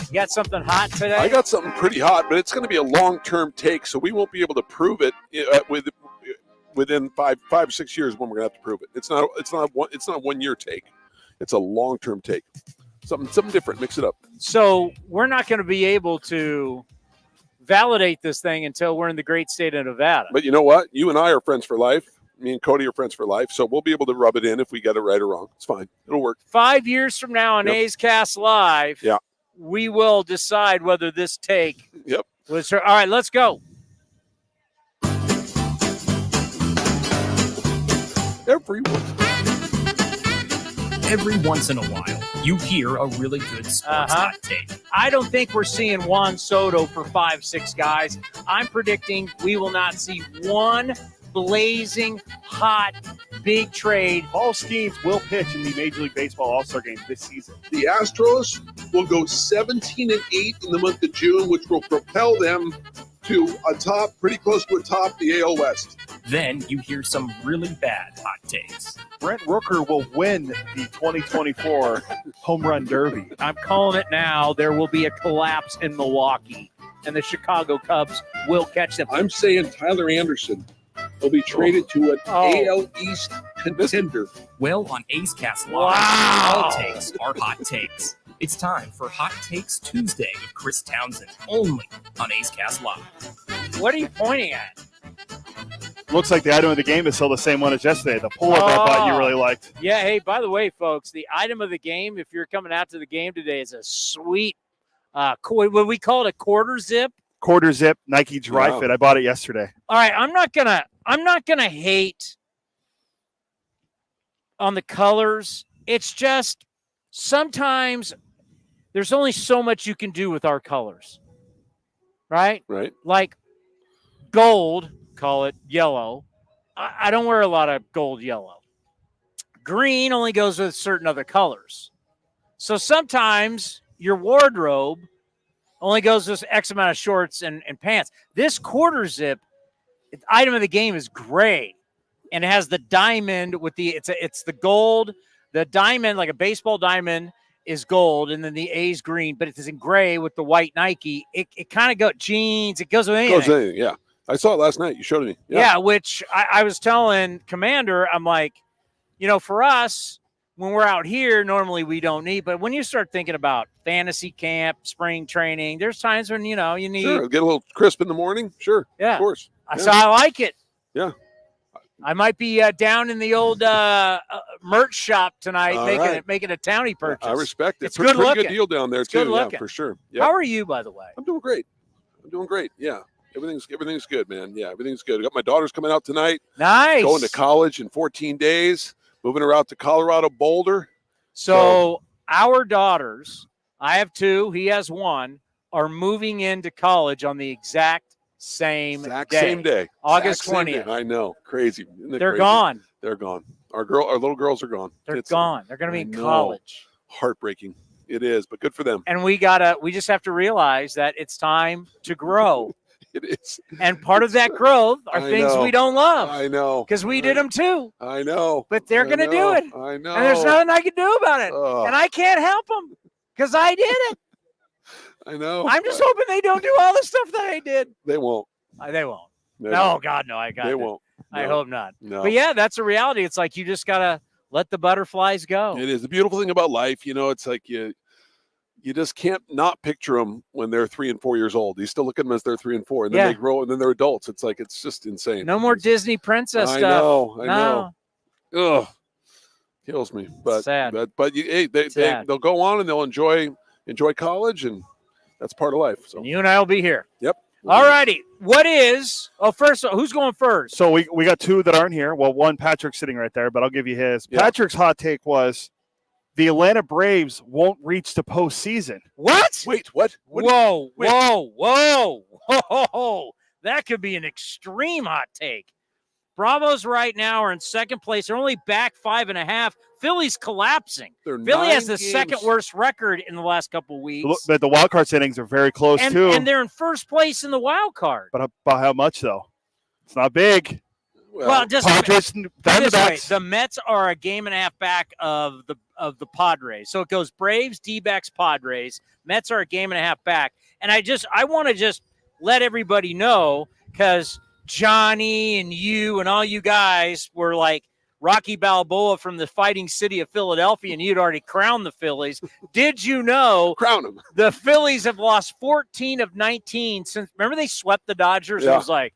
You got something hot today? I got something pretty hot, but it's going to be a long-term take, so we won't be able to prove it within 5 or 6 years when we're going to have to prove it. It's not a 1 year take. It's a long-term take. Something different. Mix it up. So we're not going to be able to validate this thing until we're in the great state of Nevada. But you know what? You and I are friends for life. Me and Cody are friends for life, so we'll be able to rub it in if we get it right or wrong. It's fine. It'll work. 5 years from now on A's Cast Live, we will decide whether this take was her. All right, let's go. Everyone. Every once in a while, you hear a really good sports hot take. I don't think we're seeing Juan Soto for 5-6 guys. I'm predicting we will not see one blazing hot big trade. Paul Skeens will pitch in the Major League Baseball All-Star Game this season. The Astros will go 17-8 in the month of June, which will propel them to a top, pretty close to a top the AL West. Then you hear some really bad hot takes. Brent Rooker will win the 2024 Home Run Derby. I'm calling it now. There will be a collapse in Milwaukee, and the Chicago Cubs will catch them. I'm saying Tyler Anderson will be traded to an AL East contender. Well, on A's Cast Live, all takes are hot takes. It's time for Hot Takes Tuesday with Chris Townsend, only on A's Cast Live. What are you pointing at? Looks like the item of the game is still the same one as yesterday. The pull-up I thought you really liked. Yeah, hey, by the way, folks, the item of the game, if you're coming out to the game today, is a sweet, what we call it, a quarter zip. Quarter zip Nike Dry Fit. I bought it yesterday. All right, I'm not gonna hate on the colors. It's just sometimes there's only so much you can do with our colors, right? Right. Like gold, call it yellow. I don't wear a lot of gold yellow. Green only goes with certain other colors. So sometimes your wardrobe only goes with X amount of shorts and pants. This quarter zip item of the game is gray, and it has the diamond with it's the gold. The diamond, like a baseball diamond, is gold, and then the A's green, but it is in gray with the white Nike. It kind of goes jeans. It goes with anything. Yeah. I saw it last night. You showed me. Yeah, which I was telling Commander, I'm like, for us, when we're out here, normally we don't need, but when you start thinking about fantasy camp, spring training, there's times when, you need. Sure, get a little crisp in the morning. Sure. Yeah. Of course. Yeah. So I like it. Yeah. I might be down in the old merch shop tonight making a Towny purchase. I respect it. It's good looking. Pretty good deal down there, it's too. Good looking. Yeah, for sure. Yep. How are you, by the way? I'm doing great. Yeah. Everything's good, man. Yeah, everything's good. I got my daughters coming out tonight. Nice. Going to college in 14 days. Moving her out to Colorado Boulder. So our daughters, I have 2, he has 1, are moving into college on the exact same day. August 20th. I know. Crazy. They're crazy? gone. They're gone. Our little girls are gone. They're gone. They're going to be in college. Heartbreaking. It is, but good for them. And we just have to realize that it's time to grow. It is. And part of that growth are things we don't love. I know. Because we did them too. I know. But they're going to do it. I know. And there's nothing I can do about it. And I can't help them because I did it. I know. I'm just hoping they don't do all the stuff that I did. They won't. They won't. They no, won't. God, no. They won't. No. I hope not. No. But yeah, that's a reality. It's like you just got to let the butterflies go. It is. The beautiful thing about life, it's like you just can't not picture them when they're 3 and 4 years old. You still look at them as they're 3 and 4, and then they grow, and then they're adults. It's like it's just insane. No more Disney princess stuff. I know. Ugh, kills me. But sad. But they'll go on and they'll enjoy college, and that's part of life. So and you and I will be here. Yep. All righty. What is? Oh, first, who's going first? So we got 2 that aren't here. Well, one, Patrick's sitting right there, but I'll give you his. Yeah. Patrick's hot take was the Atlanta Braves won't reach the postseason. What? Wait, what? Whoa. That could be an extreme hot take. Bravos right now are in second place. They're only back 5.5. Philly's collapsing. Philly has the second worst record in the last couple of weeks. But the wild card standings are very close, too. And they're in first place in the wild card. But about how much, though? It's not big. Well, just Diamondbacks. The Mets are a game and a half back of the Padres. So it goes Braves, D-backs, Padres. Mets are a game and a half back. And I want to just let everybody know, because Johnny and you and all you guys were like Rocky Balboa from the fighting city of Philadelphia, and you'd already crowned the Phillies. Did you know crown them? The Phillies have lost 14 of 19 since. Remember they swept the Dodgers? Yeah. It was like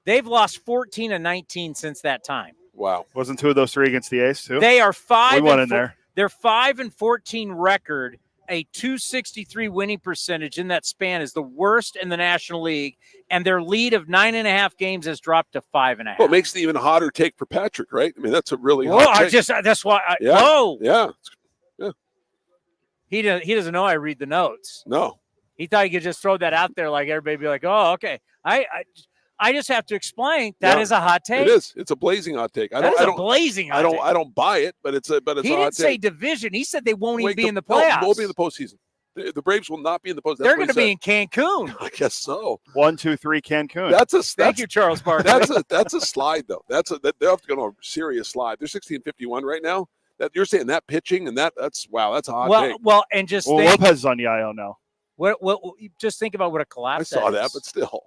they've lost 14 of 19 since that time. Wow. Wasn't 2 of those 3 against the A's too? They are 5. We went in there. They're 5-14 record. A 263 winning percentage in that span is the worst in the National League. and their lead of 9.5 games has dropped to 5.5. Well, it makes it even hotter take for Patrick, right? I mean, that's a really Whoa, hot take. that's why. Yeah. Whoa. Yeah. He doesn't know I read the notes. No. He thought he could just throw that out there like everybody be like, oh, okay. I just have to explain that is a hot take. It is. It's a blazing hot take. I don't blazing hot take. I don't buy it, but it's a He hot take. didn't say division. He said they won't even be in the playoffs. They won't be in the postseason. The Braves will not be in the postseason. They're going to be in Cancun. I guess so. 1, 2, 3, Cancun. Thank you, Charles Barkley. That's a slide though. They'll have to go on a serious slide. They're 16-51 right now. That you're saying that pitching and that's a hot take. Well, and just think, Lopez is on the IL now. What just think about what a collapse. I saw that, but still,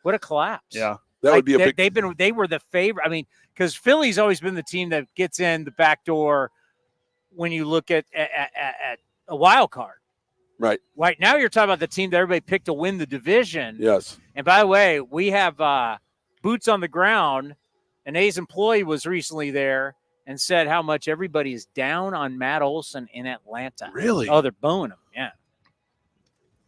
what a collapse. Yeah, that would be a big. They were the favorite. I mean, because Philly's always been the team that gets in the back door when you look at a wild card. Right. Right now, you're talking about the team that everybody picked to win the division. Yes. And by the way, we have boots on the ground. An A's employee was recently there and said how much everybody is down on Matt Olson in Atlanta. Really? Oh, they're booing him. Yeah.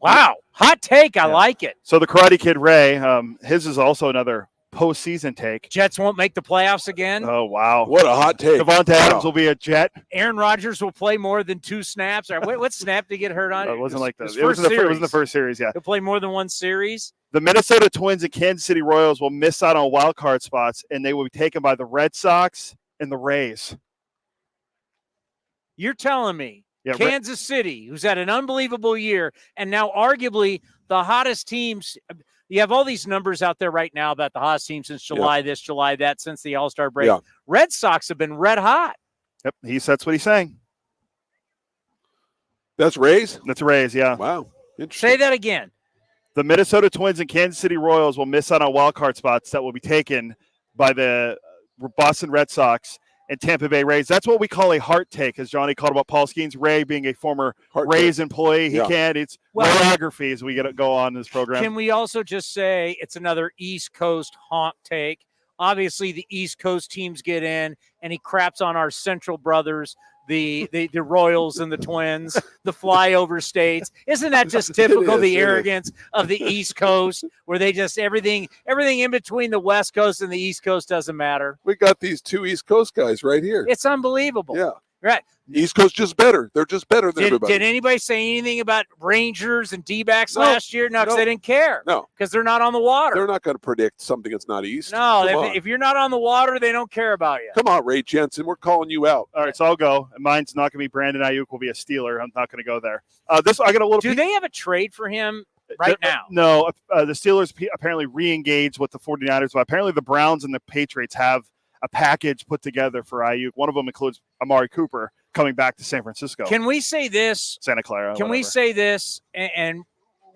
Wow. Hot take. I like it. So the Karate Kid Ray, his is also another postseason take. Jets won't make the playoffs again. Oh, wow. What a hot take. Devonta Adams will be a Jet. Aaron Rodgers will play more than 2 snaps. What snap did he get hurt on? It wasn't like that. It was in the first series, yeah. He'll play more than 1 series. The Minnesota Twins and Kansas City Royals will miss out on wild card spots, and they will be taken by the Red Sox and the Rays. You're telling me Kansas City, who's had an unbelievable year, and now arguably the hottest teams. You have all these numbers out there right now about the hottest team since July this, July that, since the All-Star break. Yeah. Red Sox have been red hot. Yep, that's what he's saying. That's Rays? That's Rays, yeah. Wow. Interesting. Say that again. The Minnesota Twins and Kansas City Royals will miss out on wild card spots that will be taken by the Boston Red Sox and Tampa Bay Rays. That's what we call a heart take, as Johnny called about Paul Skeens. Ray being a former Rays employee. He can't. It's biography as we go on this program. Can we also just say it's another East Coast honk take? Obviously, the East Coast teams get in, and he craps on our Central brothers, the Royals and the Twins, the flyover states. Isn't that just typical, the arrogance of the East Coast, where they just everything in between the West Coast and the East Coast doesn't matter? We got these 2 East Coast guys right here. It's unbelievable. Yeah. Right. East Coast just better. They're just better than everybody. Did anybody say anything about Rangers and D-backs last year? No, because they didn't care. No. Because they're not on the water. They're not going to predict something that's not East. No, if you're not on the water, they don't care about you. Come on, Ray Jensen. We're calling you out. All right, so I'll go. Mine's not going to be Brandon Ayuk will be a Steeler. I'm not going to go there. I got a little. Do they have a trade for him right now? No. The Steelers apparently re-engaged with the 49ers, but apparently the Browns and the Patriots have a package put together for Ayuk. One of them includes Amari Cooper coming back to San Francisco. Can we say this? Santa Clara. Can we say this, and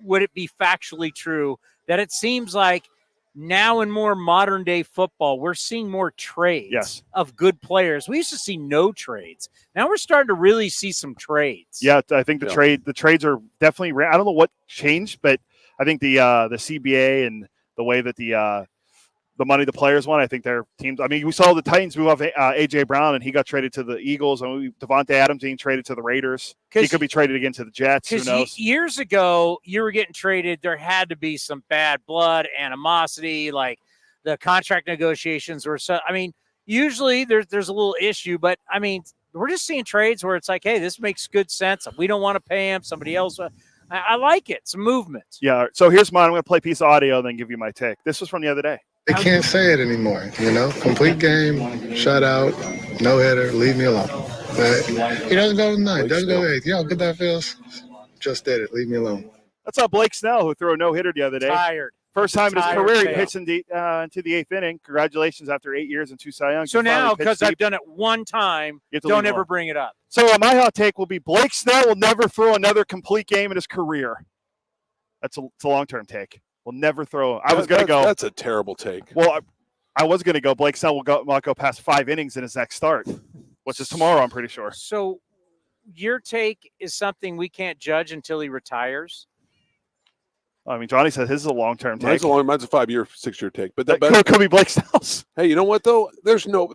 would it be factually true that it seems like now in more modern day football, we're seeing more trades of good players? We used to see no trades. Now we're starting to really see some trades. Yeah, I think the trades are definitely. I don't know what changed, but I think the CBA and the way that the money the players want, I think their teams. I mean, we saw the Titans move off A.J. Brown, and he got traded to the Eagles, and Devontae Adams being traded to the Raiders. He could be traded again to the Jets. Who knows? Years ago, you were getting traded. There had to be some bad blood, animosity, like the contract negotiations were. So, I mean, usually there's a little issue, but I mean, we're just seeing trades where it's like, hey, this makes good sense. We don't want to pay him. Somebody else. I like it. Some movement. Yeah. So here's mine. I'm going to play a piece of audio, then give you my take. This was from the other day. They can't say it anymore, complete game, shutout, no hitter, leave me alone. But he doesn't go 9, doesn't go 8. You know how good that feels? Just did it, leave me alone. That's Blake Snell, who threw a no-hitter the other day. Tired. First time in his career, he hits into the 8th inning. Congratulations after 8 years and 2 Cy Youngs. So now, because I've done it one time, don't ever bring it up. So my hot take will be Blake Snell will never throw another complete game in his career. It's a long-term take. Will never throw. I was going to go. That's a terrible take. Well, I was going to go. Blake Snell will not go past 5 innings in his next start, which is tomorrow, I'm pretty sure. So your take is something we can't judge until he retires? I mean, Johnny said his is a long-term take. Mine's a 5-year, 6-year take. But that could be Blake Snell's. Hey, you know what, though? There's no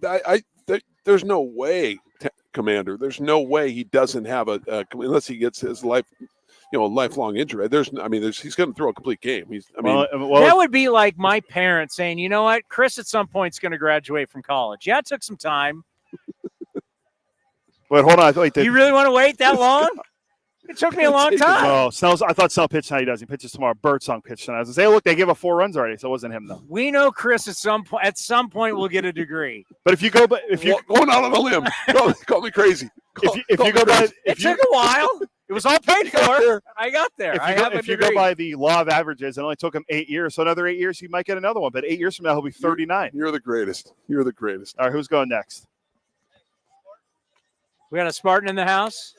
way, Commander. There's no way he doesn't have unless he gets his life. a lifelong injury. He's going to throw a complete game. That would be like my parents saying, you know what, Chris at some point is going to graduate from college. Yeah, it took some time. But hold on. You really want to wait that long? It took me a long time. No, I thought Snell pitched tonight. He does. He pitches tomorrow. Birdsong pitched tonight. I was going to say, look, they gave up 4 runs already, so it wasn't him, though. We know Chris at some point will get a degree. But if you go, going out on a limb, call me crazy. It took a while. It was all paid for. I got there. If you go by the law of averages, it only took him 8 years. So another 8 years, he might get another one. But 8 years from now, he'll be 39. You're the greatest. You're the greatest. All right, who's going next? We got a Spartan in the house.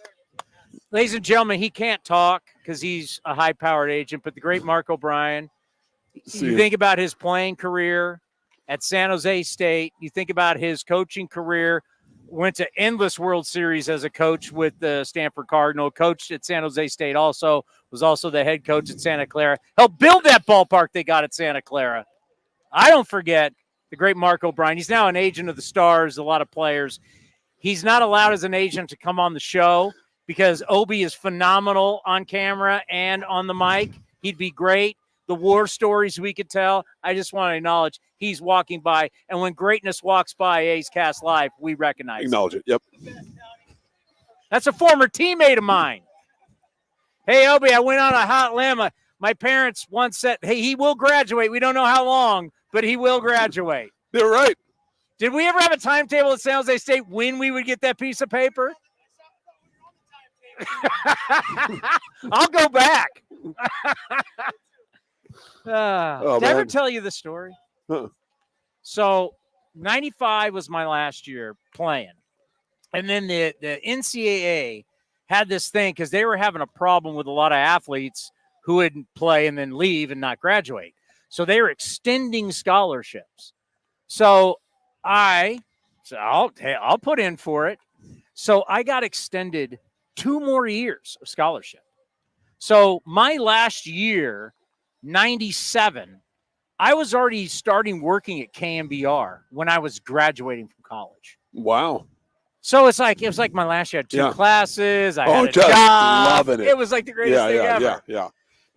Ladies and gentlemen, he can't talk because he's a high-powered agent, but the great Mark O'Brien. You think about his playing career at San Jose State. You think about his coaching career. Went to endless World Series as a coach with the Stanford Cardinal. Coached at San Jose State also. Was also the head coach at Santa Clara. Helped build that ballpark they got at Santa Clara. I don't forget the great Mark O'Brien. He's now an agent of the Stars, a lot of players. He's not allowed as an agent to come on the show because Obi is phenomenal on camera and on the mic. He'd be great. The war stories we could tell. I just want to acknowledge he's walking by. And when greatness walks by A's Cast Live, we recognize Acknowledge it. Yep. That's a former teammate of mine. Hey, Obi, I went on a hot limb. My parents once said, hey, he will graduate. We don't know how long, but he will graduate. They're right. Did we ever have a timetable at San Jose State when we would get that piece of paper? I'll go back. Did I ever tell you the story? So 95 was my last year playing. And then the NCAA had this thing because they were having a problem with a lot of athletes who would play and then leave and not graduate. So they were extending scholarships. So I'll put in for it. So I got extended 2 more years of scholarship. So my last year, 97, I was already starting working at KMBR when I was graduating from college. Wow. So it was like my last year. I had 2 classes. I had a just job. Loving it. It was like the greatest thing ever. Yeah.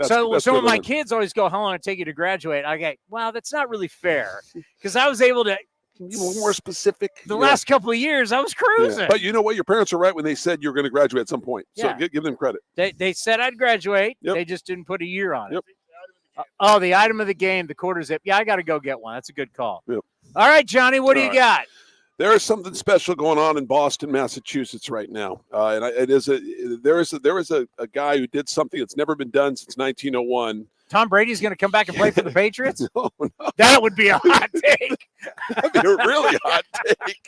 So when my kids always go, how long did it take you to graduate? I go, wow, that's not really fair. Because I was able to. Can you be more specific? The last couple of years, I was cruising. But you know what? Your parents are right when they said you're going to graduate at some point. So Yeah. give them credit. They said I'd graduate. Yep. They just didn't put a year on Yep. it. The item of the game, the quarter zip. Yeah, I got to go get one. That's a good call. Yep. All right, Johnny, what do you got? There is something special going on in Boston, Massachusetts right now. There is a guy who did something that's never been done since 1901. Tom Brady's going to come back and play for the Patriots? No. That would be a hot take. That'd be a really hot take.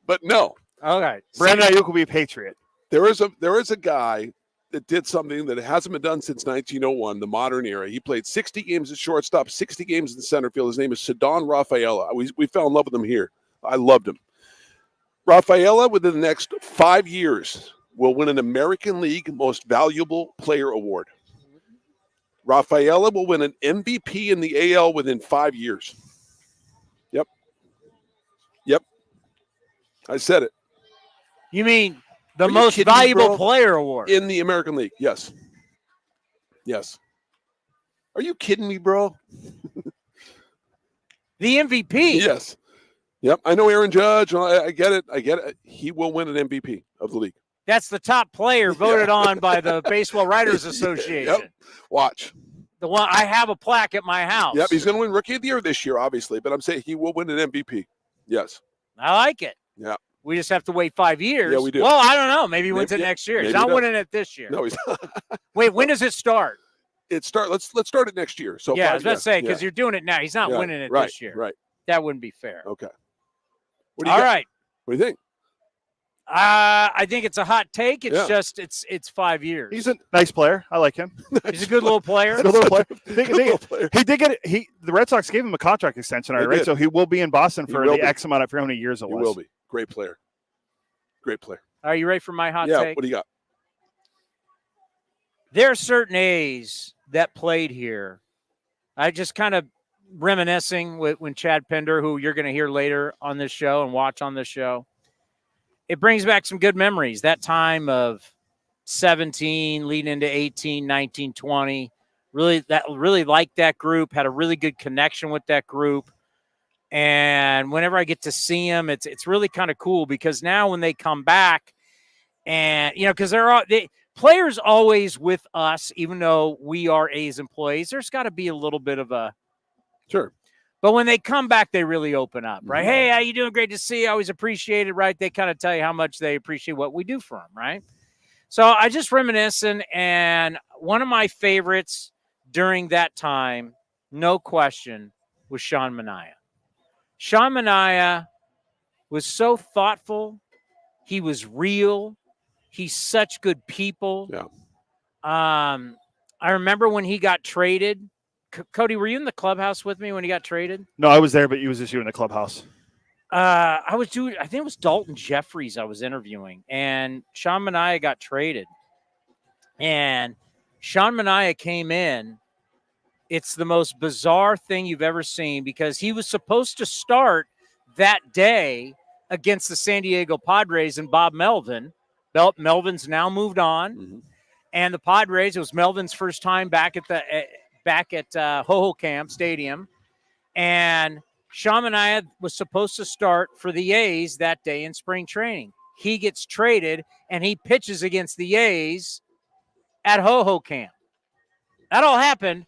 But no. All right. Brandon Ayuk will be a Patriot. There is a guy that did something that hasn't been done since 1901, the modern era. He played 60 games at shortstop, 60 games in center field. His name is Cedon Rafaela. We fell in love with him here. I loved him. Rafaela, within the next 5 years, will win an American League Most Valuable Player Award. Rafaela will win an MVP in the AL within 5 years. Yep. I said it. You mean the most valuable player award? In the American League, yes. Yes. Are you kidding me, bro? The MVP? Yes. Yep. I know Aaron Judge. I get it. He will win an MVP of the league. That's the top player voted on by the Baseball Writers Association. Yep. Watch. The one I have a plaque at my house. Yep. He's going to win Rookie of the Year this year, obviously, but I'm saying he will win an MVP. Yes. I like it. Yeah. We just have to wait 5 years. Yeah, we do. Well, I don't know. Maybe he wins it next year. He's not winning it this year. No, he's not. Wait, when does it start? Let's start it next year. So yeah, I was about to say, because you're doing it now. He's not winning it this year. Right. That wouldn't be fair. Okay. All right. What do you think? I think it's a hot take. It's just it's 5 years. He's a nice player. I like him. He's a good little player. Good little player. He did get it. The Red Sox gave him a contract extension, right? So he will be in Boston for the X amount of how many years it was. He will be. Great player. Great player. Are you ready for my hot Yeah. take? What do you got? There are certain A's that played here. I just kind of reminiscing with when Chad Pinder, who you're going to hear later on this show and watch on this show. It brings back some good memories. That time of 17, leading into 18, 19, 20. Really liked that group, had a really good connection with that group. And whenever I get to see them, it's really kind of cool because now when they come back and, because players always with us, even though we are A's employees, there's got to be a little bit of a. Sure. But when they come back, they really open up, right? Mm-hmm. Hey, how you doing? Great to see you. Always appreciate it, right? They kind of tell you how much they appreciate what we do for them, right? So I just reminiscing, and one of my favorites during that time, no question, was Sean Manaea. Sean Manaea was so thoughtful. He was real. He's such good people. Yeah. I remember when he got traded. Cody, were you in the clubhouse with me when he got traded? No, I was there, but it was just you in the clubhouse. I think it was Dalton Jeffries I was interviewing, and Sean Manaea got traded. And Sean Manaea came in. It's the most bizarre thing you've ever seen because he was supposed to start that day against the San Diego Padres and Bob Melvin. Melvin's now moved on. Mm-hmm. And the Padres, it was Melvin's first time back at Hohokam Stadium. And Sean Manaea was supposed to start for the A's that day in spring training. He gets traded, and he pitches against the A's at Hohokam. That all happened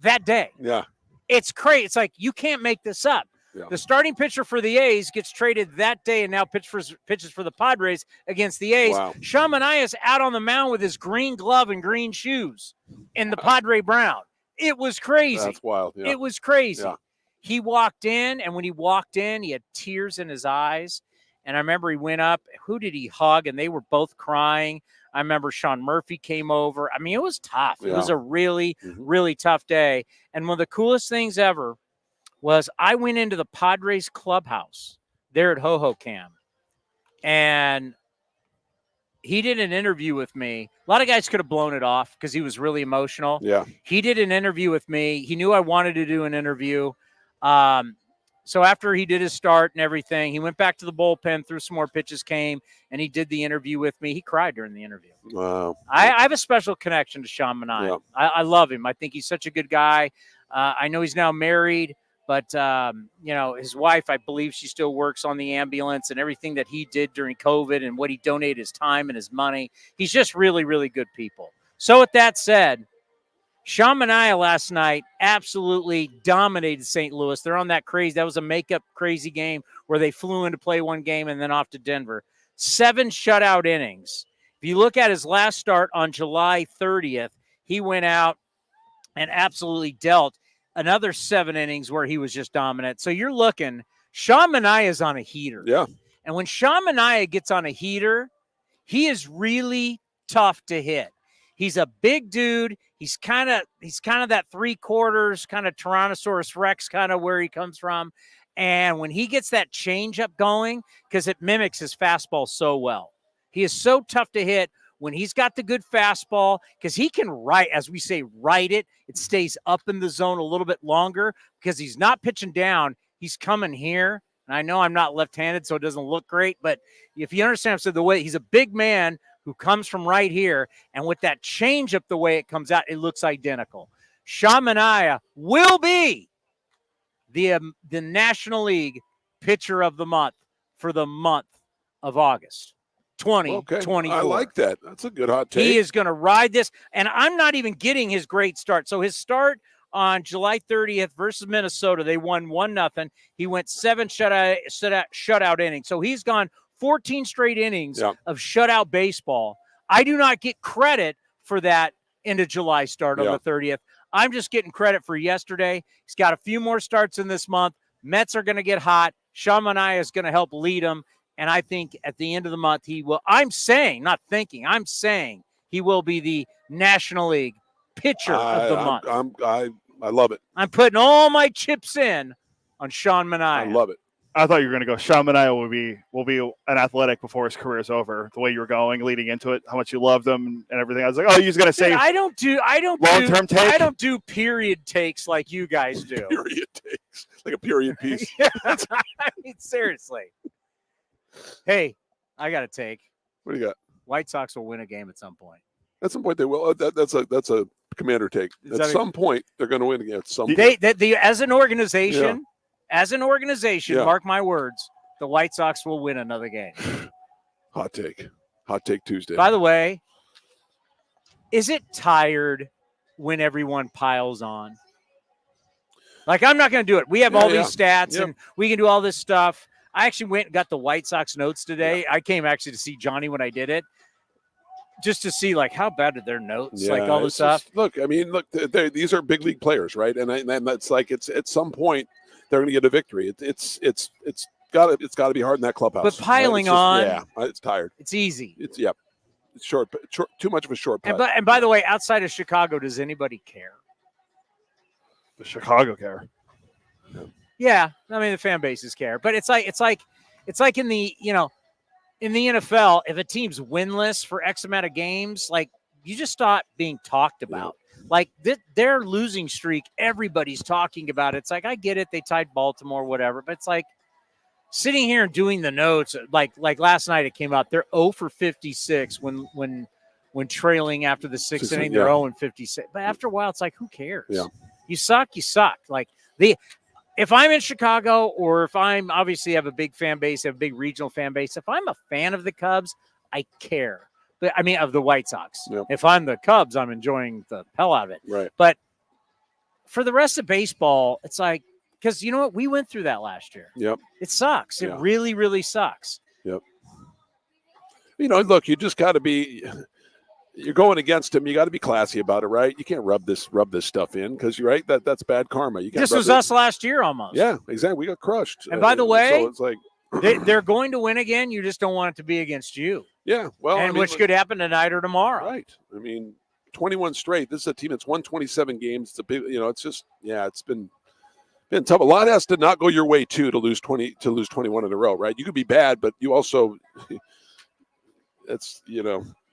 that day. Yeah. It's crazy. It's like you can't make this up. Yeah. The starting pitcher for the A's gets traded that day and now pitches for the Padres against the A's. Wow. Sean Manaea is out on the mound with his green glove and green shoes in the Padre Brown. It was crazy. That's wild. Yeah. It was crazy. Yeah. He walked in, and when he walked in, he had tears in his eyes. And I remember he went up. Who did he hug? And they were both crying. I remember Sean Murphy came over. I mean, it was tough. Yeah. It was a really, really tough day. And one of the coolest things ever was I went into the Padres clubhouse there at Hohokam, and he did an interview with me. A lot of guys could have blown it off because he was really emotional. Yeah. He did an interview with me. He knew I wanted to do an interview. So after he did his start and everything, he went back to the bullpen, threw some more pitches, came, and he did the interview with me. He cried during the interview. Wow. I have a special connection to Sean Manaea. Yeah. I love him. I think he's such a good guy. I know he's now married, but, his wife, I believe she still works on the ambulance, and everything that he did during COVID and what he donated his time and his money. He's just really, really good people. So with that said, Sean Manaea last night absolutely dominated St. Louis. They're on that was a makeup crazy game where they flew in to play one game and then off to Denver. 7 shutout innings. If you look at his last start on July 30th, he went out and absolutely dealt another 7 innings where he was just dominant. So you're looking, Sean Manaea is on a heater. Yeah. And when Sean Manaea gets on a heater, he is really tough to hit. He's a big dude. He's kind of that 3/4 kind of Tyrannosaurus Rex kind of where he comes from. And when he gets that changeup going, because it mimics his fastball so well, he is so tough to hit when he's got the good fastball, because he can ride it. It stays up in the zone a little bit longer because he's not pitching down. He's coming here. And I know I'm not left-handed, so it doesn't look great. But if you understand, so the way he's a big man who comes from right here, and with that changeup, the way it comes out, it looks identical. Sean Manaea will be the National League Pitcher of the Month for the month of August 2024. I like that. That's a good hot take. He is going to ride this, and I'm not even getting his great start. So his start on July 30th versus Minnesota, they won 1-0. He went 7 shutout innings. So he's gone 14 straight innings of shutout baseball. I do not get credit for that into July start on the 30th. I'm just getting credit for yesterday. He's got a few more starts in this month. Mets are going to get hot. Sean Manaea is going to help lead them. And I think at the end of the month, he will. I'm saying he will be the National League Pitcher of the Month. I love it. I'm putting all my chips in on Sean Manaea. I love it. I thought you were going to go Sean Manaea will be an Athletic before his career is over. The way you were going, leading into it, how much you loved him and everything. I was like, oh, he's going to say. I don't do long-term take. I don't do period takes like you guys do. Period takes, like a period piece. I mean, seriously. Hey, I got a take. What do you got? White Sox will win a game at some point. At some point they will. That's a Commander take. At some point they're going to win again. At some point. As an organization, Yeah. mark my words, the White Sox will win another game. Hot take Tuesday. By the way, is it tired when everyone piles on? Like, I'm not going to do it. We have all these stats and we can do all this stuff. I actually went and got the White Sox notes today. I came actually to see Johnny when I did it, just to see, like, how bad are their notes, like all this stuff. Look, these are big league players, right? And that's like, it's at some point they're going to get a victory. It's got to be hard in that clubhouse. But piling on, it's tired. It's easy. It's short, too much of a short putt. And by the way, outside of Chicago, does anybody care? The Chicago care. Yeah, I mean the fan bases care, but it's like in the in the NFL, if a team's winless for X amount of games, like, you just stop being talked about. Like their losing streak, everybody's talking about it. It's like, I get it, they tied Baltimore, whatever, but it's like sitting here and doing the notes. Like last night, it came out they're 0 for 56 when trailing after the sixth inning. They're 0 and 56, but after a while, it's like, who cares? Yeah. You suck. Like if I'm in Chicago, or if I'm obviously have a big fan base, have a big regional fan base, if I'm a fan of the Cubs, I care. But I mean, of the White Sox. Yep. If I'm the Cubs, I'm enjoying the hell out of it. Right. But for the rest of baseball, it's like, because you know what? We went through that last year. Yep. It sucks. It really, really sucks. Yep. Look, you just got to be. You're going against him. You got to be classy about it, right? You can't rub this stuff in, because you're right. That's bad karma. You can't. This was us last year almost. Yeah, exactly. We got crushed. And by the way, so it's like they're going to win again. You just don't want it to be against you. Yeah, well, which could happen tonight or tomorrow. Right. I mean, 21 straight. This is a team that's won 27 games. It's a big. It's just it's been tough. A lot has to not go your way too to lose 21 in a row, right? You could be bad, but you also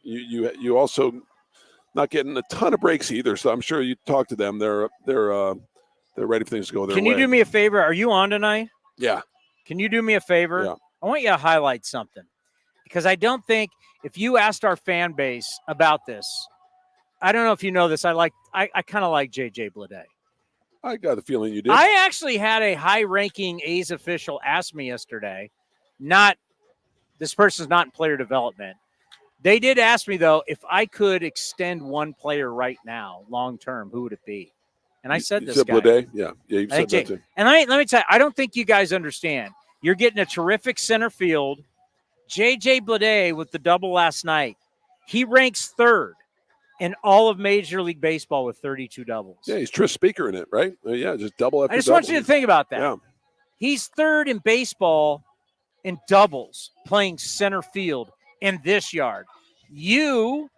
you also not getting a ton of breaks either. So I'm sure you talk to them. They're ready for things to go their way. Can you do me a favor? Are you on tonight? Yeah. Can you do me a favor? Yeah. I want you to highlight something, because I don't think, if you asked our fan base about this, I don't know if you know this. I kind of like JJ Bleday. I got the feeling you did. I actually had a high-ranking A's official ask me yesterday. This person's not in player development. They did ask me, though, if I could extend one player right now, long-term, who would it be? And I said this guy. Bleday? Yeah, you said that too. And let me tell you, I don't think you guys understand. You're getting a terrific center field. JJ Bleday with the double last night. He ranks third in all of Major League Baseball with 32 doubles. Yeah, he's Tris Speaker in it, right? Just double after I just double. want you to think about that. Yeah. He's third in baseball in doubles, playing center field in this yard. You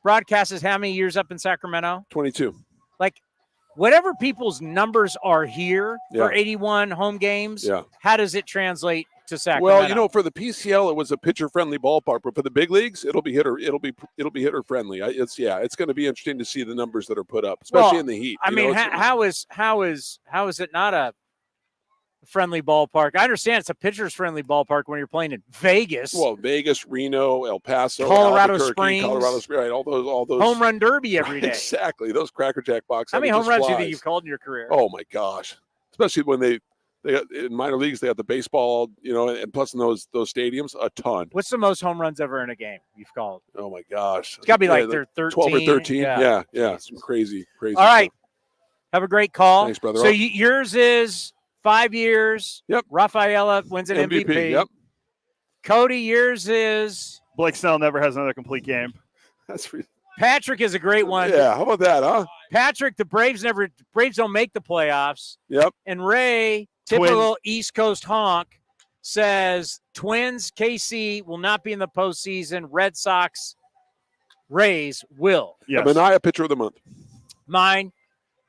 broadcasted how many years up in Sacramento? 22. Like, whatever people's numbers are here for 81 home games, how does it translate to Sacramento? Well, for the PCL, it was a pitcher-friendly ballpark, but for the big leagues, it'll be hitter-friendly. It's going to be interesting to see the numbers that are put up, especially in the heat. I mean, how is it not a friendly ballpark? I understand it's a pitcher's friendly ballpark when you're playing in Vegas. Well, Vegas, Reno, El Paso, Colorado Albuquerque, Springs, right? All those home run derby every day. Exactly, those Cracker Jack boxes. How many home runs do you think you've called in your career? Oh my gosh, especially when they got, in minor leagues, they have the baseball, and plus in those stadiums, a ton. What's the most home runs ever in a game you've called? Oh my gosh, it's got to be like 13, 12 or 13. Yeah, some crazy. All right, have a great call. Thanks, brother. So yours is 5 years. Yep. Rafaela wins an MVP. Yep. Cody, yours is Blake Snell never has another complete game. That's Patrick is a great one. Yeah, how about that, huh? Patrick, the Braves don't make the playoffs. Yep. And Ray, typical East Coast honk, says Twins, KC will not be in the postseason. Red Sox, Rays will. Yes. Mania pitcher of the month. Mine,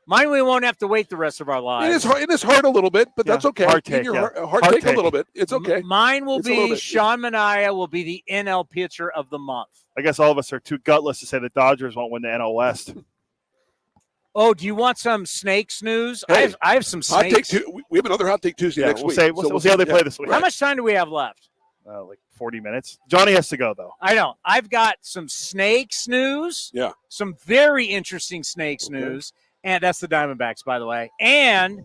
we won't have to wait the rest of our lives. It is hard a little bit, but that's okay. Hard take, hard take a little bit. It's okay. Mine will be Sean Mania will be the NL pitcher of the month. I guess all of us are too gutless to say the Dodgers won't win the NL West. Oh, do you want some Snakes news? Hey, I have some Snakes. Hot take we have another Hot Take Tuesday next week. We'll see how they play this week. How much time do we have left? like 40 minutes. Johnny has to go, though. I know. I've got some Snakes news. Yeah. Some very interesting Snakes news. And that's the Diamondbacks, by the way. And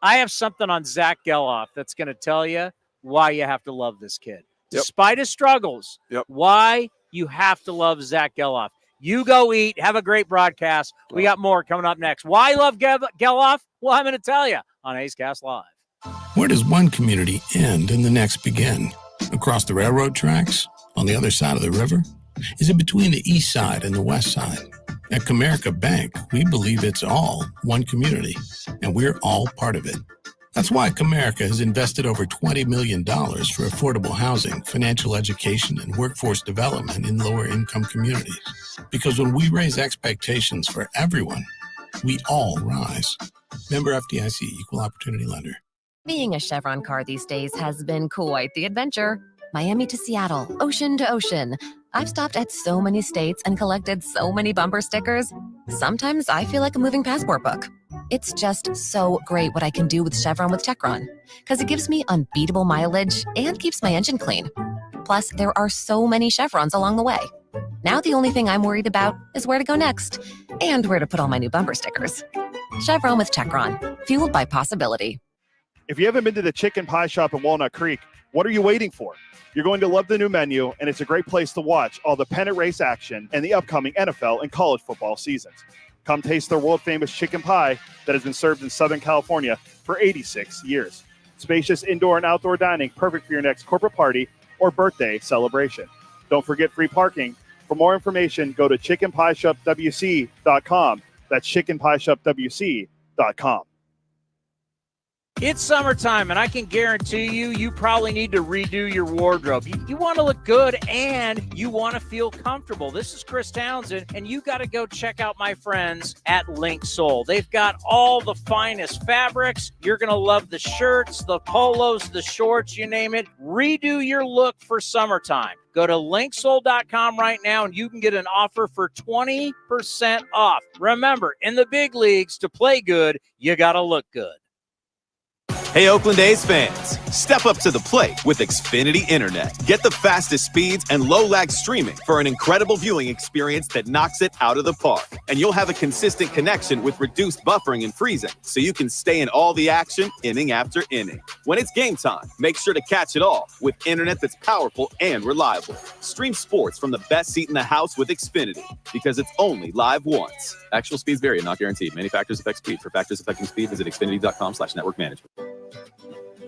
I have something on Zack Gelof that's going to tell you why you have to love this kid. Despite his struggles, why you have to love Zack Gelof. You go eat. Have a great broadcast. We got more coming up next. Why love Gelof? Well, I'm going to tell you on A's Cast Live. Where does one community end and the next begin? Across the railroad tracks? On the other side of the river? Is it between the east side and the west side? At Comerica Bank, we believe it's all one community, and we're all part of it. That's why Comerica has invested over $20 million for affordable housing, financial education, and workforce development in lower-income communities. Because when we raise expectations for everyone, we all rise. Member FDIC, Equal Opportunity Lender. Being a Chevron car these days has been quite the adventure. Miami to Seattle, ocean to ocean. I've stopped at so many states and collected so many bumper stickers. Sometimes I feel like a moving passport book. It's just so great what I can do with Chevron with Techron, because it gives me unbeatable mileage and keeps my engine clean. Plus, there are so many Chevrons along the way. Now the only thing I'm worried about is where to go next and where to put all my new bumper stickers. Chevron with Techron, fueled by possibility. If you haven't been to the Chicken Pie Shop in Walnut Creek, what are you waiting for? You're going to love the new menu, and it's a great place to watch all the pennant race action and the upcoming NFL and college football seasons. Come taste their world-famous chicken pie that has been served in Southern California for 86 years. Spacious indoor and outdoor dining, perfect for your next corporate party or birthday celebration. Don't forget free parking. For more information, go to chickenpieshopwc.com. That's chickenpieshopwc.com. It's summertime, and I can guarantee you probably need to redo your wardrobe. You want to look good, and you want to feel comfortable. This is Chris Townsend, and you got to go check out my friends at Link Soul. They've got all the finest fabrics. You're going to love the shirts, the polos, the shorts, you name it. Redo your look for summertime. Go to linksoul.com right now, and you can get an offer for 20% off. Remember, in the big leagues, to play good, you got to look good. Hey, Oakland A's fans, step up to the plate with Xfinity Internet. Get the fastest speeds and low-lag streaming for an incredible viewing experience that knocks it out of the park. And you'll have a consistent connection with reduced buffering and freezing, so you can stay in all the action inning after inning. When it's game time, make sure to catch it all with internet that's powerful and reliable. Stream sports from the best seat in the house with Xfinity, because it's only live once. Actual speeds vary and not guaranteed. Many factors affect speed. For factors affecting speed, visit xfinity.com/network management.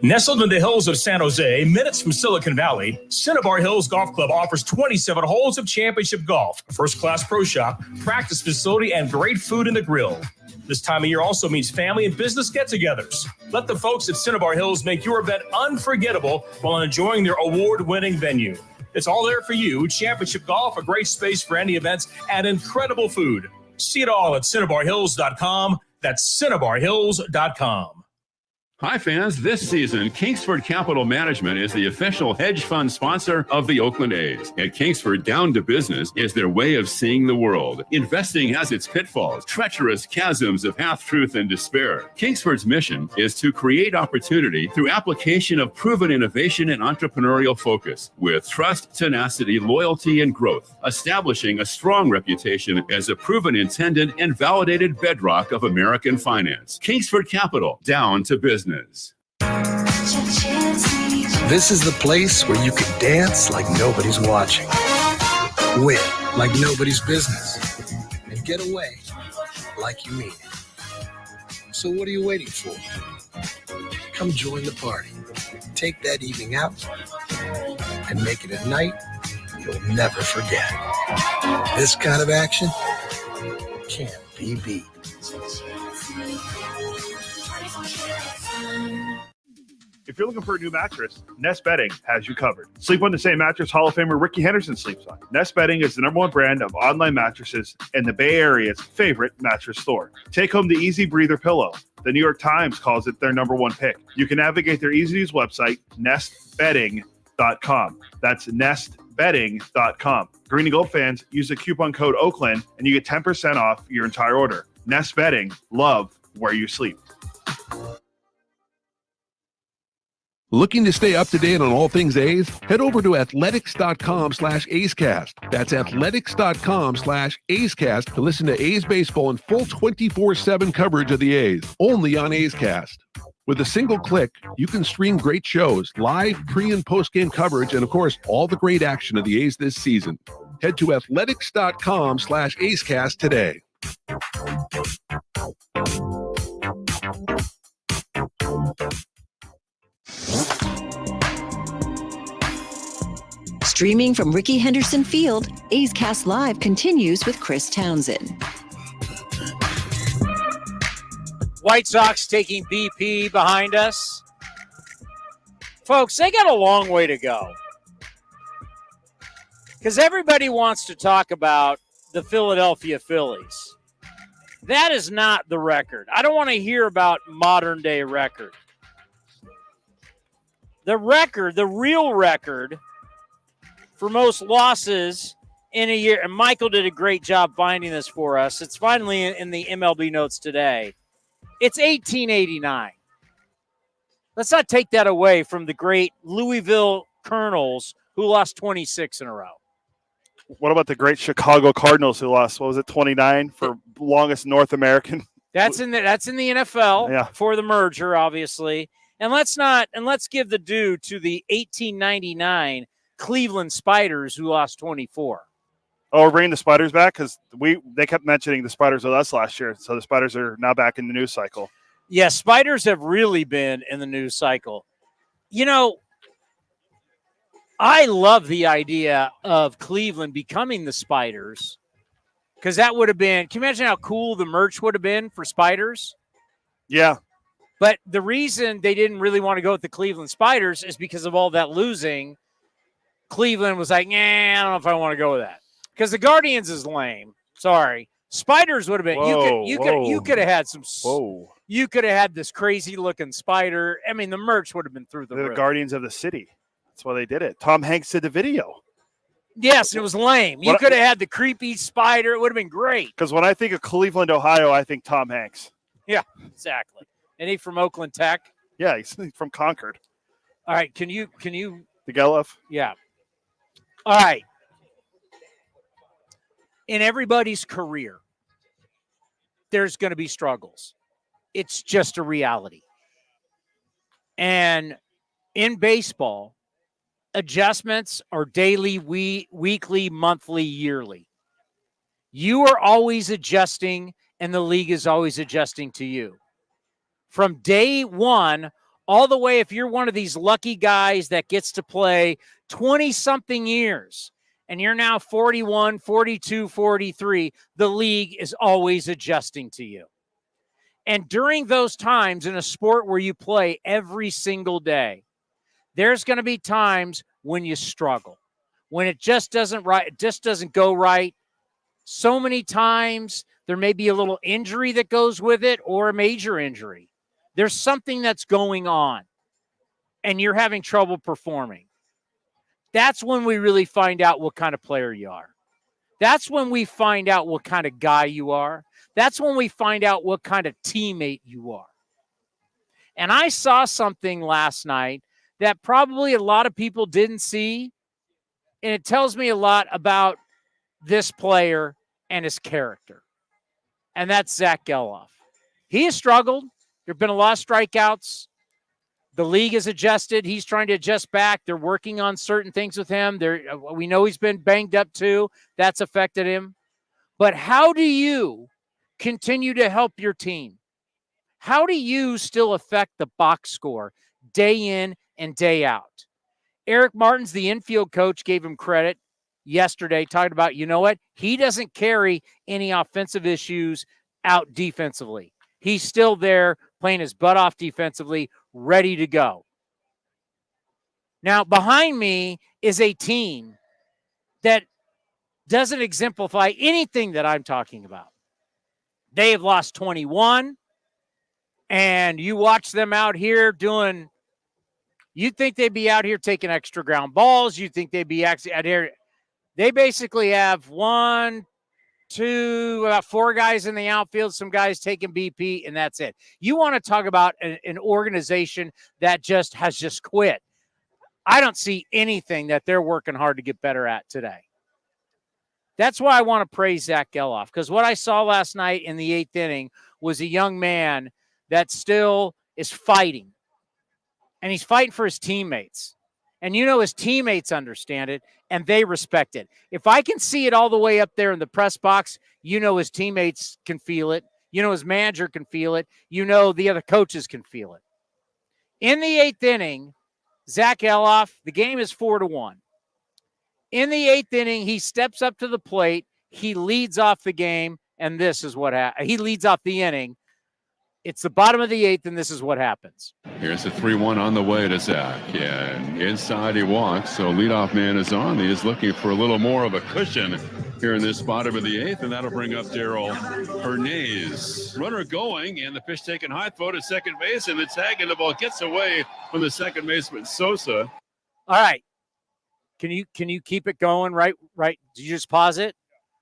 Nestled in the hills of San Jose, minutes from Silicon Valley, Cinnabar Hills Golf Club offers 27 holes of championship golf, first-class pro shop, practice facility, and great food in the grill. This time of year also means family and business get-togethers. Let the folks at Cinnabar Hills make your event unforgettable while enjoying their award-winning venue. It's all there for you. Championship golf, a great space for any events, and incredible food. See it all at CinnabarHills.com. That's CinnabarHills.com. Hi, fans. This season, Kingsford Capital Management is the official hedge fund sponsor of the Oakland A's. At Kingsford, down to business is their way of seeing the world. Investing has its pitfalls, treacherous chasms of half-truth and despair. Kingsford's mission is to create opportunity through application of proven innovation and entrepreneurial focus with trust, tenacity, loyalty, and growth, establishing a strong reputation as a proven intended and validated bedrock of American finance. Kingsford Capital, down to business. This is the place where you can dance like nobody's watching, win like nobody's business, and get away like you mean it. So what are you waiting for? Come join the party. Take that evening out and make it a night you'll never forget. This kind of action can't be beat. If you're looking for a new mattress, Nest Bedding has you covered. Sleep on the same mattress Hall of Famer Ricky Henderson sleeps on. Nest Bedding is the #1 brand of online mattresses and the Bay Area's favorite mattress store. Take home the Easy Breather pillow. The New York Times calls it their #1 pick. You can navigate their easy-to-use website, nestbedding.com. That's nestbedding.com. Green and Gold fans, use the coupon code Oakland and you get 10% off your entire order. Nest Bedding, love where you sleep. Looking to stay up to date on all things A's? Head over to athletics.com/A'scast. That's athletics.com/A'scast to listen to A's baseball in full 24/7 coverage of the A's, only on A's Cast. With a single click, you can stream great shows, live pre- and post-game coverage, and of course, all the great action of the A's this season. Head to athletics.com/A'scast today. Streaming from Rickey Henderson Field, A's Cast Live continues with Chris Townsend. White Sox taking BP behind us. Folks, they got a long way to go. Because everybody wants to talk about the Philadelphia Phillies. That is not the record. I don't want to hear about modern-day record. The record, the real record for most losses in a year, and Michael did a great job finding this for us. It's finally in the MLB notes today. It's 1889. Let's not take that away from the great Louisville Colonels who lost 26 in a row. What about the great Chicago Cardinals who lost, 29 for longest North American? That's in the NFL for the merger, obviously. And let's give the due to the 1899 Cleveland Spiders who lost 24. Oh, we're bringing the Spiders back because they kept mentioning the Spiders with us last year. So the Spiders are now back in the news cycle. Yeah, Spiders have really been in the news cycle. You know, I love the idea of Cleveland becoming the Spiders because that would have been – can you imagine how cool the merch would have been for Spiders? Yeah. But the reason they didn't really want to go with the Cleveland Spiders is because of all that losing. Cleveland was like, I don't know if I want to go with that. Because the Guardians is lame. Sorry. Spiders would have been you could have had some you could have had this crazy looking spider. I mean, the merch would have been through the They're roof. the Guardians of the City. That's why they did it. Tom Hanks did the video. Yes, it was lame. You could have had the creepy spider. It would have been great. Because when I think of Cleveland, Ohio, I think Tom Hanks. Yeah, exactly. And he from Oakland Tech? Yeah, he's from Concord. All right, can you the Gelof? Yeah. All right. In everybody's career, there's going to be struggles. It's just a reality. And in baseball, adjustments are daily, weekly, monthly, yearly. You are always adjusting, and the league is always adjusting to you. From day one, all the way, if you're one of these lucky guys that gets to play 20-something years, and you're now 41, 42, 43, the league is always adjusting to you. And during those times in a sport where you play every single day, there's going to be times when you struggle, when it just doesn't go right. So many times there may be a little injury that goes with it or a major injury. There's something that's going on, and you're having trouble performing. That's when we really find out what kind of player you are. That's when we find out what kind of guy you are. That's when we find out what kind of teammate you are. And I saw something last night that probably a lot of people didn't see, and it tells me a lot about this player and his character. And that's Zack Gelof. He has struggled. There have been a lot of strikeouts. The league has adjusted. He's trying to adjust back. They're working on certain things with him. We know he's been banged up too. That's affected him. But how do you continue to help your team? How do you still affect the box score day in and day out? Eric Martins, the infield coach, gave him credit yesterday, talking about, you know what? He doesn't carry any offensive issues out defensively. He's still there playing his butt off defensively, ready to go. Now, behind me is a team that doesn't exemplify anything that I'm talking about. They have lost 21, and you watch them out here doing, you'd think they'd be out here taking extra ground balls. You'd think they'd be actually out here. They basically have 1, about 4 guys in the outfield, some guys taking BP, and that's it. You want to talk about an organization that has just quit. I don't see anything that they're working hard to get better at today. That's why I want to praise Zack Gelof, because what I saw last night in the 8th inning was a young man that still is fighting, and he's fighting for his teammates. And his teammates understand it, and they respect it. If I can see it all the way up there in the press box, his teammates can feel it. His manager can feel it. The other coaches can feel it. In the 8th inning, Zack Gelof, the game is 4-1. In the 8th inning, he steps up to the plate. He leads off the game, and this is what happens. He leads off the inning. It's the bottom of the 8th, and this is what happens. Here's a 3-1 on the way to Zack. And inside he walks, so leadoff man is on. He is looking for a little more of a cushion here in this bottom of the 8th, and that'll bring up Darryl Hernandez. Runner going, and the pitch taken high, throw to second base, and the tag, and the ball gets away from the second baseman, Sosa. All right. Can you keep it going? Right. Did you just pause it?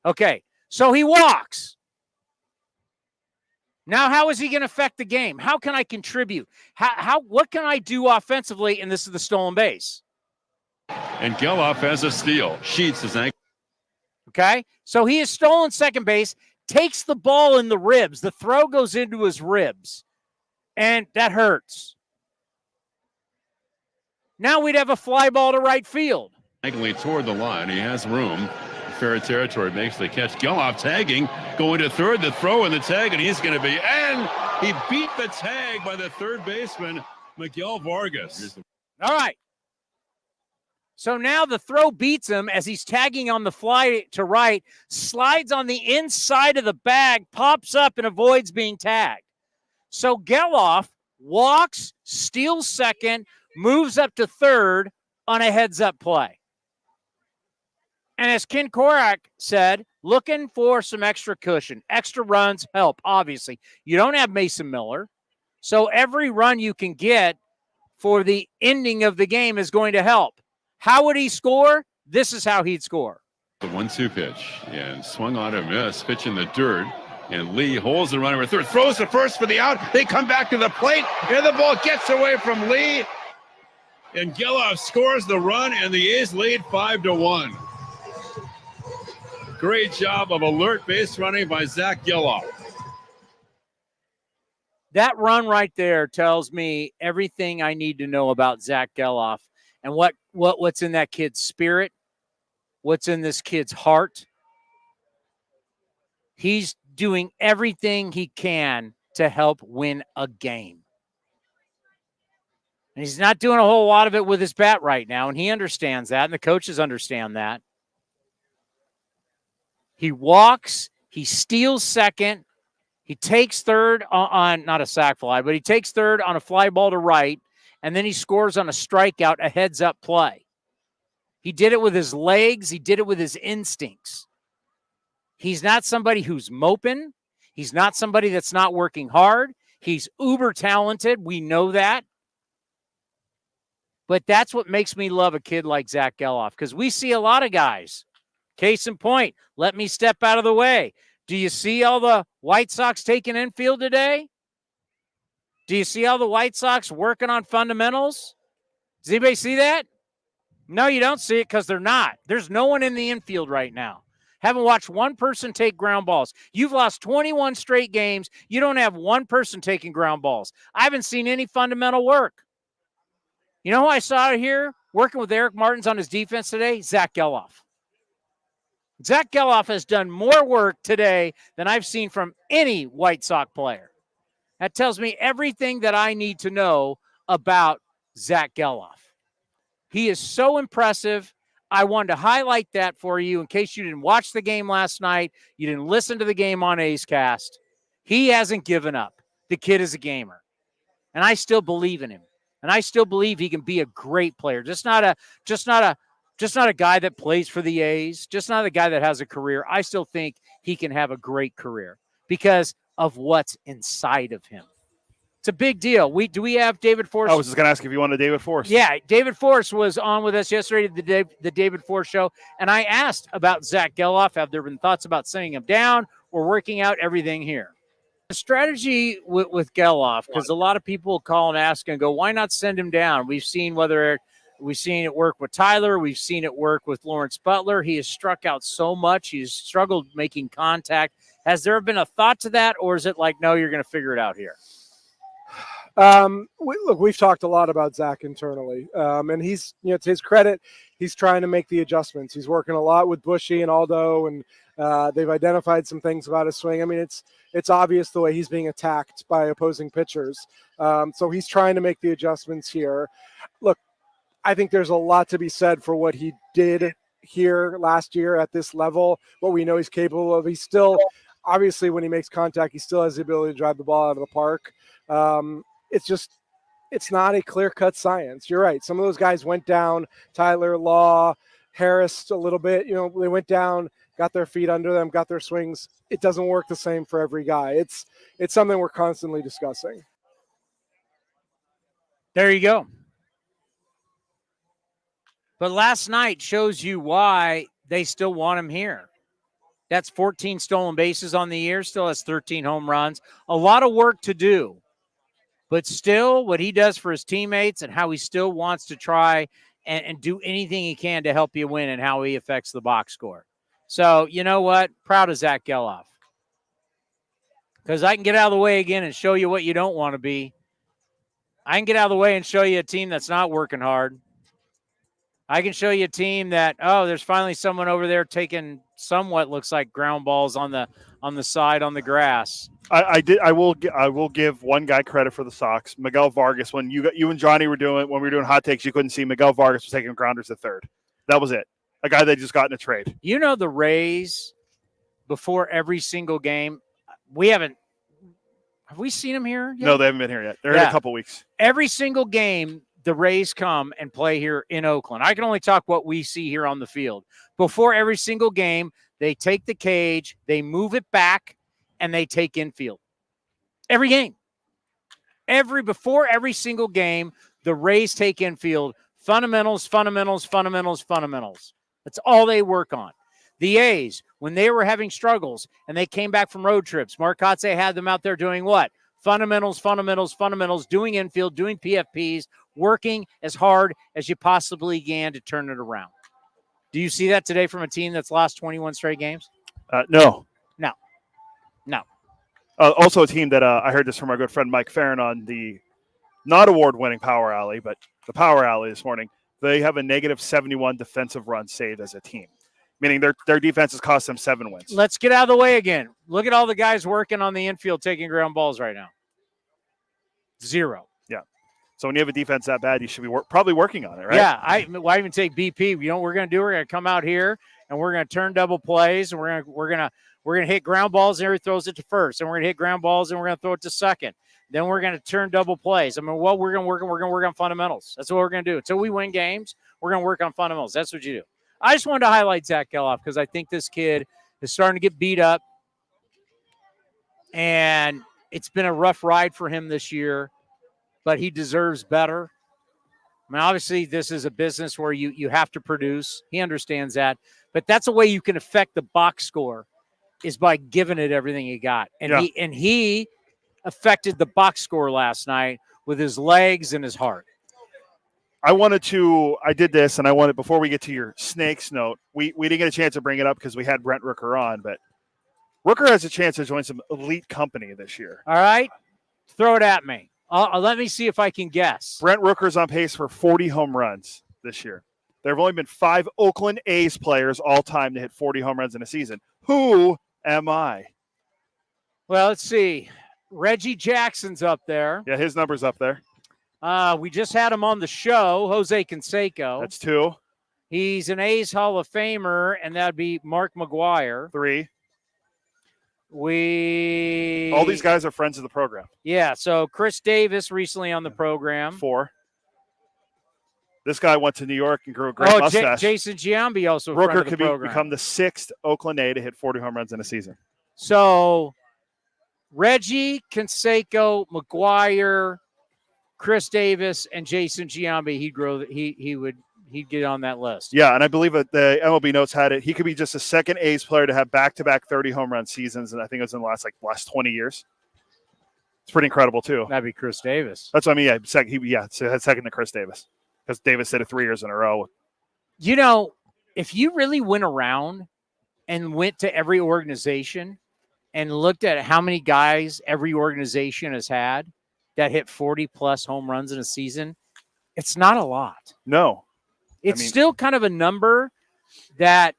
Okay. So he walks. Now, how is he going to affect the game? How can I contribute? What can I do offensively? And this is the stolen base. And Gelof has a steal. Sheets his ankle. Okay. So he has stolen second base, takes the ball in the ribs. The throw goes into his ribs, and that hurts. Now we'd have a fly ball to right field. Angling toward the line. He has room. Fair territory, makes the catch. Gelof tagging, going to third, the throw and the tag, and he's going to be, and he beat the tag by the third baseman, Miguel Vargas. All right. So now the throw beats him as he's tagging on the fly to right, slides on the inside of the bag, pops up and avoids being tagged. So Gelof walks, steals second, moves up to third on a heads-up play. And as Ken Korak said, looking for some extra cushion. Extra runs help, obviously. You don't have Mason Miller, so every run you can get for the ending of the game is going to help. How would he score? This is how he'd score. The 1-2 pitch, and swung on a miss, pitch in the dirt, and Lee holds the runner at third, throws to first for the out. They come back to the plate, and the ball gets away from Lee, and Gelof scores the run, and the A's lead 5-1. Great job of alert base running by Zack Gelof. That run right there tells me everything I need to know about Zack Gelof and what's in that kid's spirit, what's in this kid's heart. He's doing everything he can to help win a game. And he's not doing a whole lot of it with his bat right now, and he understands that, and the coaches understand that. He walks, he steals second, he takes third on not a sac fly, but he takes third on a fly ball to right, and then he scores on a strikeout, a heads-up play. He did it with his legs. He did it with his instincts. He's not somebody who's moping. He's not somebody that's not working hard. He's uber talented. We know that. But that's what makes me love a kid like Zack Gelof, because we see a lot of guys. Case in point, let me step out of the way. Do you see all the White Sox taking infield today? Do you see all the White Sox working on fundamentals? Does anybody see that? No, you don't see it because they're not. There's no one in the infield right now. Haven't watched one person take ground balls. You've lost 21 straight games. You don't have one person taking ground balls. I haven't seen any fundamental work. You know who I saw out here working with Eric Martins on his defense today? Zack Gelof. Zack Gelof has done more work today than I've seen from any White Sox player. That tells me everything that I need to know about Zack Gelof. He is so impressive. I wanted to highlight that for you in case you didn't watch the game last night, you didn't listen to the game on A's Cast. He hasn't given up. The kid is a gamer. And I still believe in him. And I still believe he can be a great player. Just not a guy that plays for the A's, just not a guy that has a career. I still think he can have a great career because of what's inside of him. It's a big deal. Do we have David Force? I was just going to ask if you wanted David Force. Yeah, David Force was on with us yesterday at the David Force show, and I asked about Zack Gelof. Have there been thoughts about sending him down? We're working out everything here. The strategy with Gelof, because a lot of people call and ask and go, why not send him down? We've seen it work with Tyler. We've seen it work with Lawrence Butler. He has struck out so much. He's struggled making contact. Has there been a thought to that, or is it like, no, you're going to figure it out here? We've talked a lot about Zack internally, and he's, to his credit, he's trying to make the adjustments. He's working a lot with Bushy and Aldo, and they've identified some things about his swing. I mean, it's obvious the way he's being attacked by opposing pitchers. So he's trying to make the adjustments here. Look, I think there's a lot to be said for what he did here last year at this level, what we know he's capable of. He's still, obviously, when he makes contact, he still has the ability to drive the ball out of the park. It's not a clear-cut science. You're right. Some of those guys went down, Tyler, Law, Harris a little bit. They went down, got their feet under them, got their swings. It doesn't work the same for every guy. It's something we're constantly discussing. There you go. But last night shows you why they still want him here. That's 14 stolen bases on the year, still has 13 home runs. A lot of work to do. But still, what he does for his teammates and how he still wants to try and do anything he can to help you win and how he affects the box score. So, you know what? Proud of Zack Gelof. Because I can get out of the way again and show you what you don't want to be. I can get out of the way and show you a team that's not working hard. I can show you a team that, there's finally someone over there taking somewhat looks like ground balls on the side on the grass. I will give one guy credit for the Sox, Miguel Vargas. When you and Johnny when we were doing hot takes, you couldn't see Miguel Vargas was taking grounders at third. That was it. A guy they just got in a trade. The Rays before every single game. Have we seen them here yet? No, they haven't been here yet. They're in a couple weeks. Every single game, the Rays come and play here in Oakland. I can only talk what we see here on the field. Before every single game, they take the cage, they move it back, and they take infield. Every game. Before every single game, the Rays take infield. Fundamentals. That's all they work on. The A's, when they were having struggles and they came back from road trips, Mark Kotze had them out there doing what? Fundamentals, doing infield, doing PFPs, working as hard as you possibly can to turn it around. Do you see that today from a team that's lost 21 straight games? No. Also a team that I heard this from our good friend Mike Farron on the not award-winning Power Alley, but the Power Alley this morning. They have a negative 71 defensive runs saved as a team, meaning their defense has cost them 7 wins. Let's get out of the way again. Look at all the guys working on the infield taking ground balls right now. 0. Yeah. So when you have a defense that bad, you should be probably working on it, right? Yeah. I even take BP. You know what we're going to do? We're going to come out here and we're going to turn double plays and we're going to hit ground balls and he throws it to first. And we're going to hit ground balls and we're going to throw it to second. Then we're going to turn double plays. I mean, what we're going to work on fundamentals. That's what we're going to do. Until we win games, we're going to work on fundamentals. That's what you do. I just wanted to highlight Zack Gelof because I think this kid is starting to get beat up. And it's been a rough ride for him this year, but he deserves better. I mean, obviously, this is a business where you have to produce. He understands that. But that's a way you can affect the box score is by giving it everything you got. And he affected the box score last night with his legs and his heart. I did this, and I wanted, before we get to your Snakes note, we didn't get a chance to bring it up because we had Brent Rooker on, but Rooker has a chance to join some elite company this year. All right. Throw it at me. Let me see if I can guess. Brent Rooker's on pace for 40 home runs this year. There have only been 5 Oakland A's players all time to hit 40 home runs in a season. Who am I? Well, let's see. Reggie Jackson's up there. Yeah, his number's up there. We just had him on the show, Jose Canseco. That's 2. He's an A's Hall of Famer, and that'd be Mark McGwire. 3. All these guys are friends of the program. Yeah, so Chris Davis recently on the program. 4. This guy went to New York and grew a great mustache. Jason Giambi also a Rooker friend of the could program. become the 6th Oakland A to hit 40 home runs in a season. So Reggie, Canseco, McGuire, Chris Davis, and Jason Giambi, he'd get on that list. Yeah, and I believe that the MLB Notes had it. He could be just the second A's player to have back-to-back 30 home run seasons, and I think it was in the last 20 years. It's pretty incredible too. That'd be Chris Davis. That's what I mean. Yeah, second to Chris Davis because Davis did it 3 years in a row. You know, if you really went around and went to every organization and looked at how many guys every organization has had that hit 40-plus home runs in a season, it's not a lot. No. It's still kind of a number that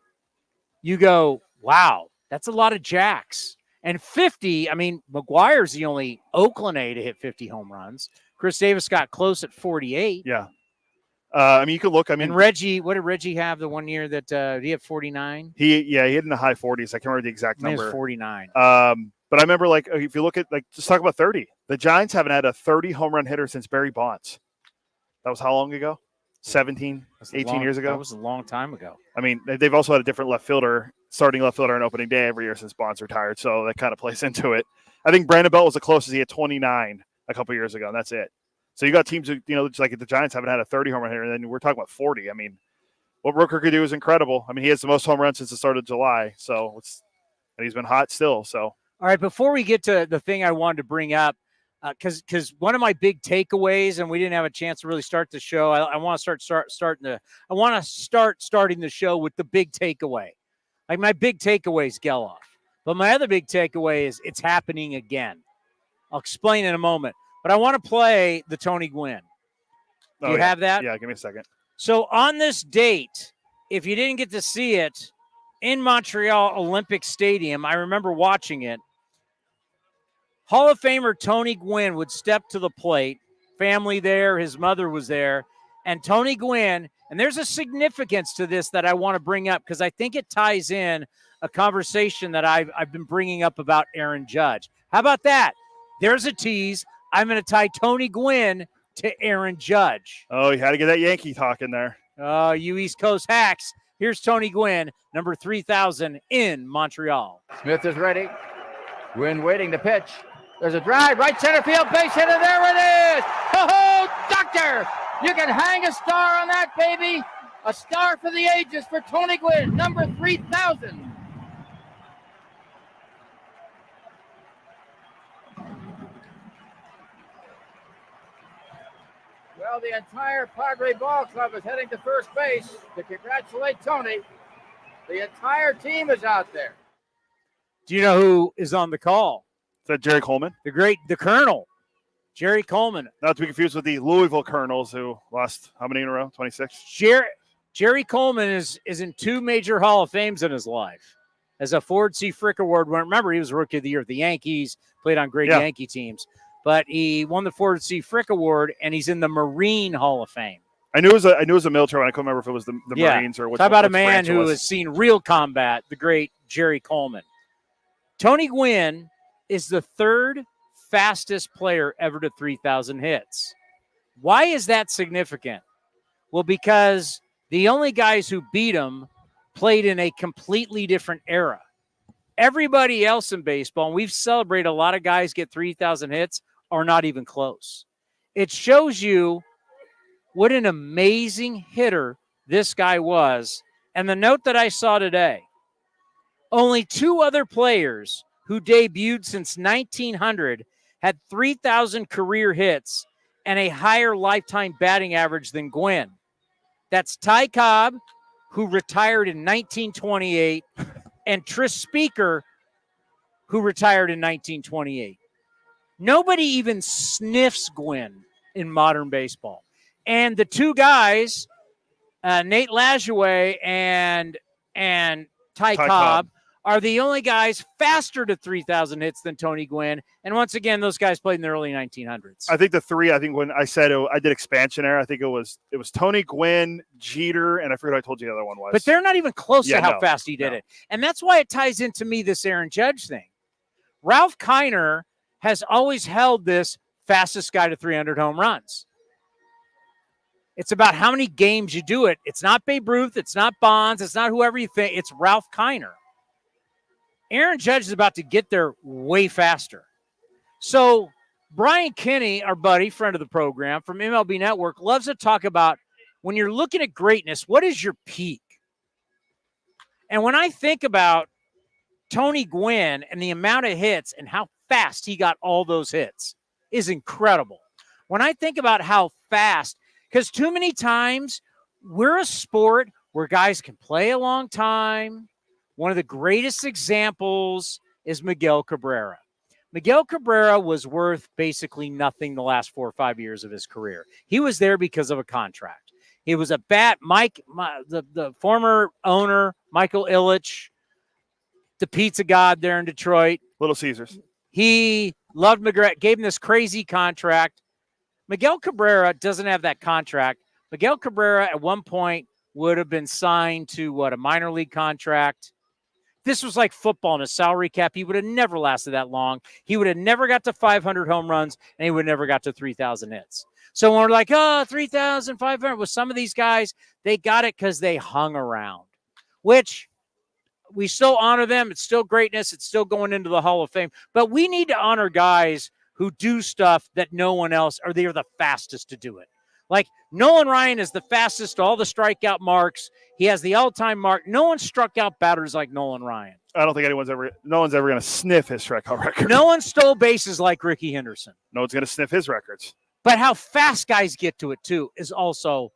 you go, wow, that's a lot of jacks. And 50, McGuire's the only Oakland A to hit 50 home runs. Chris Davis got close at 48. Yeah. You can look. And Reggie, what did Reggie have the one year that did he have 49? He hit in the high 40s. I can't remember the exact number. He was 49. But I remember, if you look at, just talk about 30. The Giants haven't had a 30 home run hitter since Barry Bonds. That was how long ago? 18 years ago? That was a long time ago. They've also had a different starting left fielder on opening day every year since Bonds retired, so that kind of plays into it. I think Brandon Belt was the closest. He had 29 a couple years ago, and that's it. So you got teams who, just like the Giants haven't had a 30 home run hitter, and then we're talking about 40. What Rooker could do is incredible. He has the most home runs since the start of July, and he's been hot still. So, all right, before we get to the thing I wanted to bring up, because one of my big takeaways, and we didn't have a chance to really start the show. I want to start starting the show with the big takeaway. Like my big takeaway is Gelof, but my other big takeaway is it's happening again. I'll explain in a moment, but I want to play the Tony Gwynn. Do you have that? Yeah, give me a second. So on this date, if you didn't get to see it in Montreal Olympic Stadium, I remember watching it. Hall of Famer Tony Gwynn would step to the plate, family there, his mother was there, and Tony Gwynn, and there's a significance to this that I want to bring up because I think it ties in a conversation that I've been bringing up about Aaron Judge. How about that? There's a tease. I'm going to tie Tony Gwynn to Aaron Judge. Oh, you had to get that Yankee talk in there. Oh, you East Coast hacks. Here's Tony Gwynn, number 3,000 in Montreal. Smith is ready. Gwynn waiting to pitch. There's a drive, right center field, base hitter, there it is! Oh, doctor! You can hang a star on that, baby! A star for the ages for Tony Gwynn, number 3,000. Well, the entire Padre Ball Club is heading to first base to congratulate Tony. The entire team is out there. Do you know who is on the call? Is that Jerry Coleman? The Colonel, Jerry Coleman. Not to be confused with the Louisville Colonels who lost how many in a row? 26? Jerry Coleman is in two major Hall of Fames in his life. As a Ford C. Frick Award winner. Remember, he was Rookie of the Year with the Yankees, played on great Yankee teams. But he won the Ford C. Frick Award, and he's in the Marine Hall of Fame. I knew it was a military one. I couldn't remember if it was the Marines or what. Talk about a man who has seen real combat, the great Jerry Coleman. Tony Gwynn is the third fastest player ever to 3,000 hits. Why is that significant? Well, because the only guys who beat him played in a completely different era. Everybody else in baseball, and we've celebrated a lot of guys get 3,000 hits, are not even close. It shows you what an amazing hitter this guy was. And the note that I saw today, only two other players who debuted since 1900 had 3,000 career hits and a higher lifetime batting average than Gwynn. That's Ty Cobb, who retired in 1928, and Tris Speaker, who retired in 1928. Nobody even sniffs Gwynn in modern baseball. And the two guys, Nate Lajoie and Ty Cobb, are the only guys faster to 3,000 hits than Tony Gwynn. And once again, those guys played in the early 1900s. I think when I said I did expansion era, I think it was Tony Gwynn, Jeter, and I forget what I told you the other one was. But they're not even close to how fast he did it. And that's why it ties into me, this Aaron Judge thing. Ralph Kiner has always held this fastest guy to 300 home runs. It's about how many games you do it. It's not Babe Ruth. It's not Bonds. It's not whoever you think. It's Ralph Kiner. Aaron Judge is about to get there way faster. So Brian Kinney, our buddy, friend of the program from MLB Network, loves to talk about when you're looking at greatness, what is your peak? And when I think about Tony Gwynn and the amount of hits and how fast he got all those hits is incredible. When I think about how fast, because too many times we're a sport where guys can play a long time. One of the greatest examples is Miguel Cabrera. Miguel Cabrera was worth basically nothing the last 4 or 5 years of his career. He was there because of a contract. He was a the former owner, Michael Ilitch, the pizza god there in Detroit. Little Caesars. He loved McGrath, gave him this crazy contract. Miguel Cabrera doesn't have that contract. Miguel Cabrera at one point would have been signed to a minor league contract. This was like football in a salary cap. He would have never lasted that long. He would have never got to 500 home runs, and he would have never got to 3,000 hits. So when we're like, 3,500, with some of these guys, they got it because they hung around, which we still honor them. It's still greatness. It's still going into the Hall of Fame. But we need to honor guys who do stuff that no one else, or they're the fastest to do it. Like Nolan Ryan is the fastest to all the strikeout marks. He has the all-time mark. No one struck out batters like Nolan Ryan. I don't think no one's ever going to sniff his strikeout record. No one stole bases like Ricky Henderson. No one's going to sniff his records. But how fast guys get to it, too, is also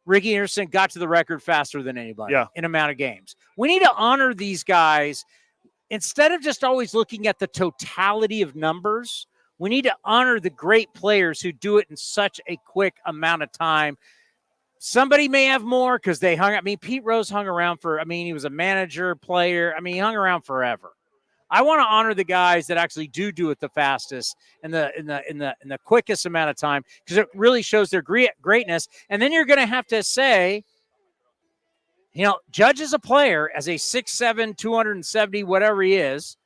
Ricky Henderson got to the record faster than anybody in amount of games. We need to honor these guys. Instead of just always looking at the totality of numbers, we need to honor the great players who do it in such a quick amount of time. Somebody may have more because they hung. I mean, Pete Rose hung around he was a manager, player. I mean, he hung around forever. I want to honor the guys that actually do it the fastest in the quickest amount of time, because it really shows their greatness. And then you're going to have to say, Judge is a player as a 6'7", 270, whatever he is.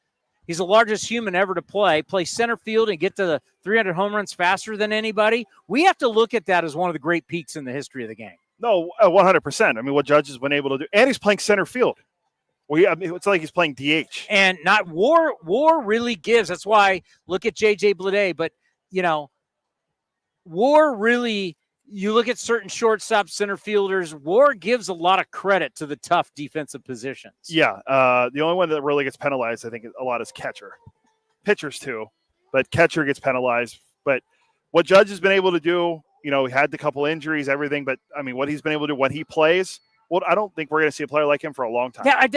He's the largest human ever to play center field and get to the 300 home runs faster than anybody. We have to look at that as one of the great peaks in the history of the game. No, 100%. I mean, what Judge has been able to do. And he's playing center field. It's like he's playing DH. And not War really gives. That's why look at J.J. Bleday. But, War really, you look at certain shortstop center fielders, War gives a lot of credit to the tough defensive positions. Yeah. The only one that really gets penalized, I think, a lot is catcher. Pitchers, too. But catcher gets penalized. But what Judge has been able to do, he had the couple injuries, everything. But, I mean, what he's been able to do when he plays, well, I don't think we're going to see a player like him for a long time. Yeah,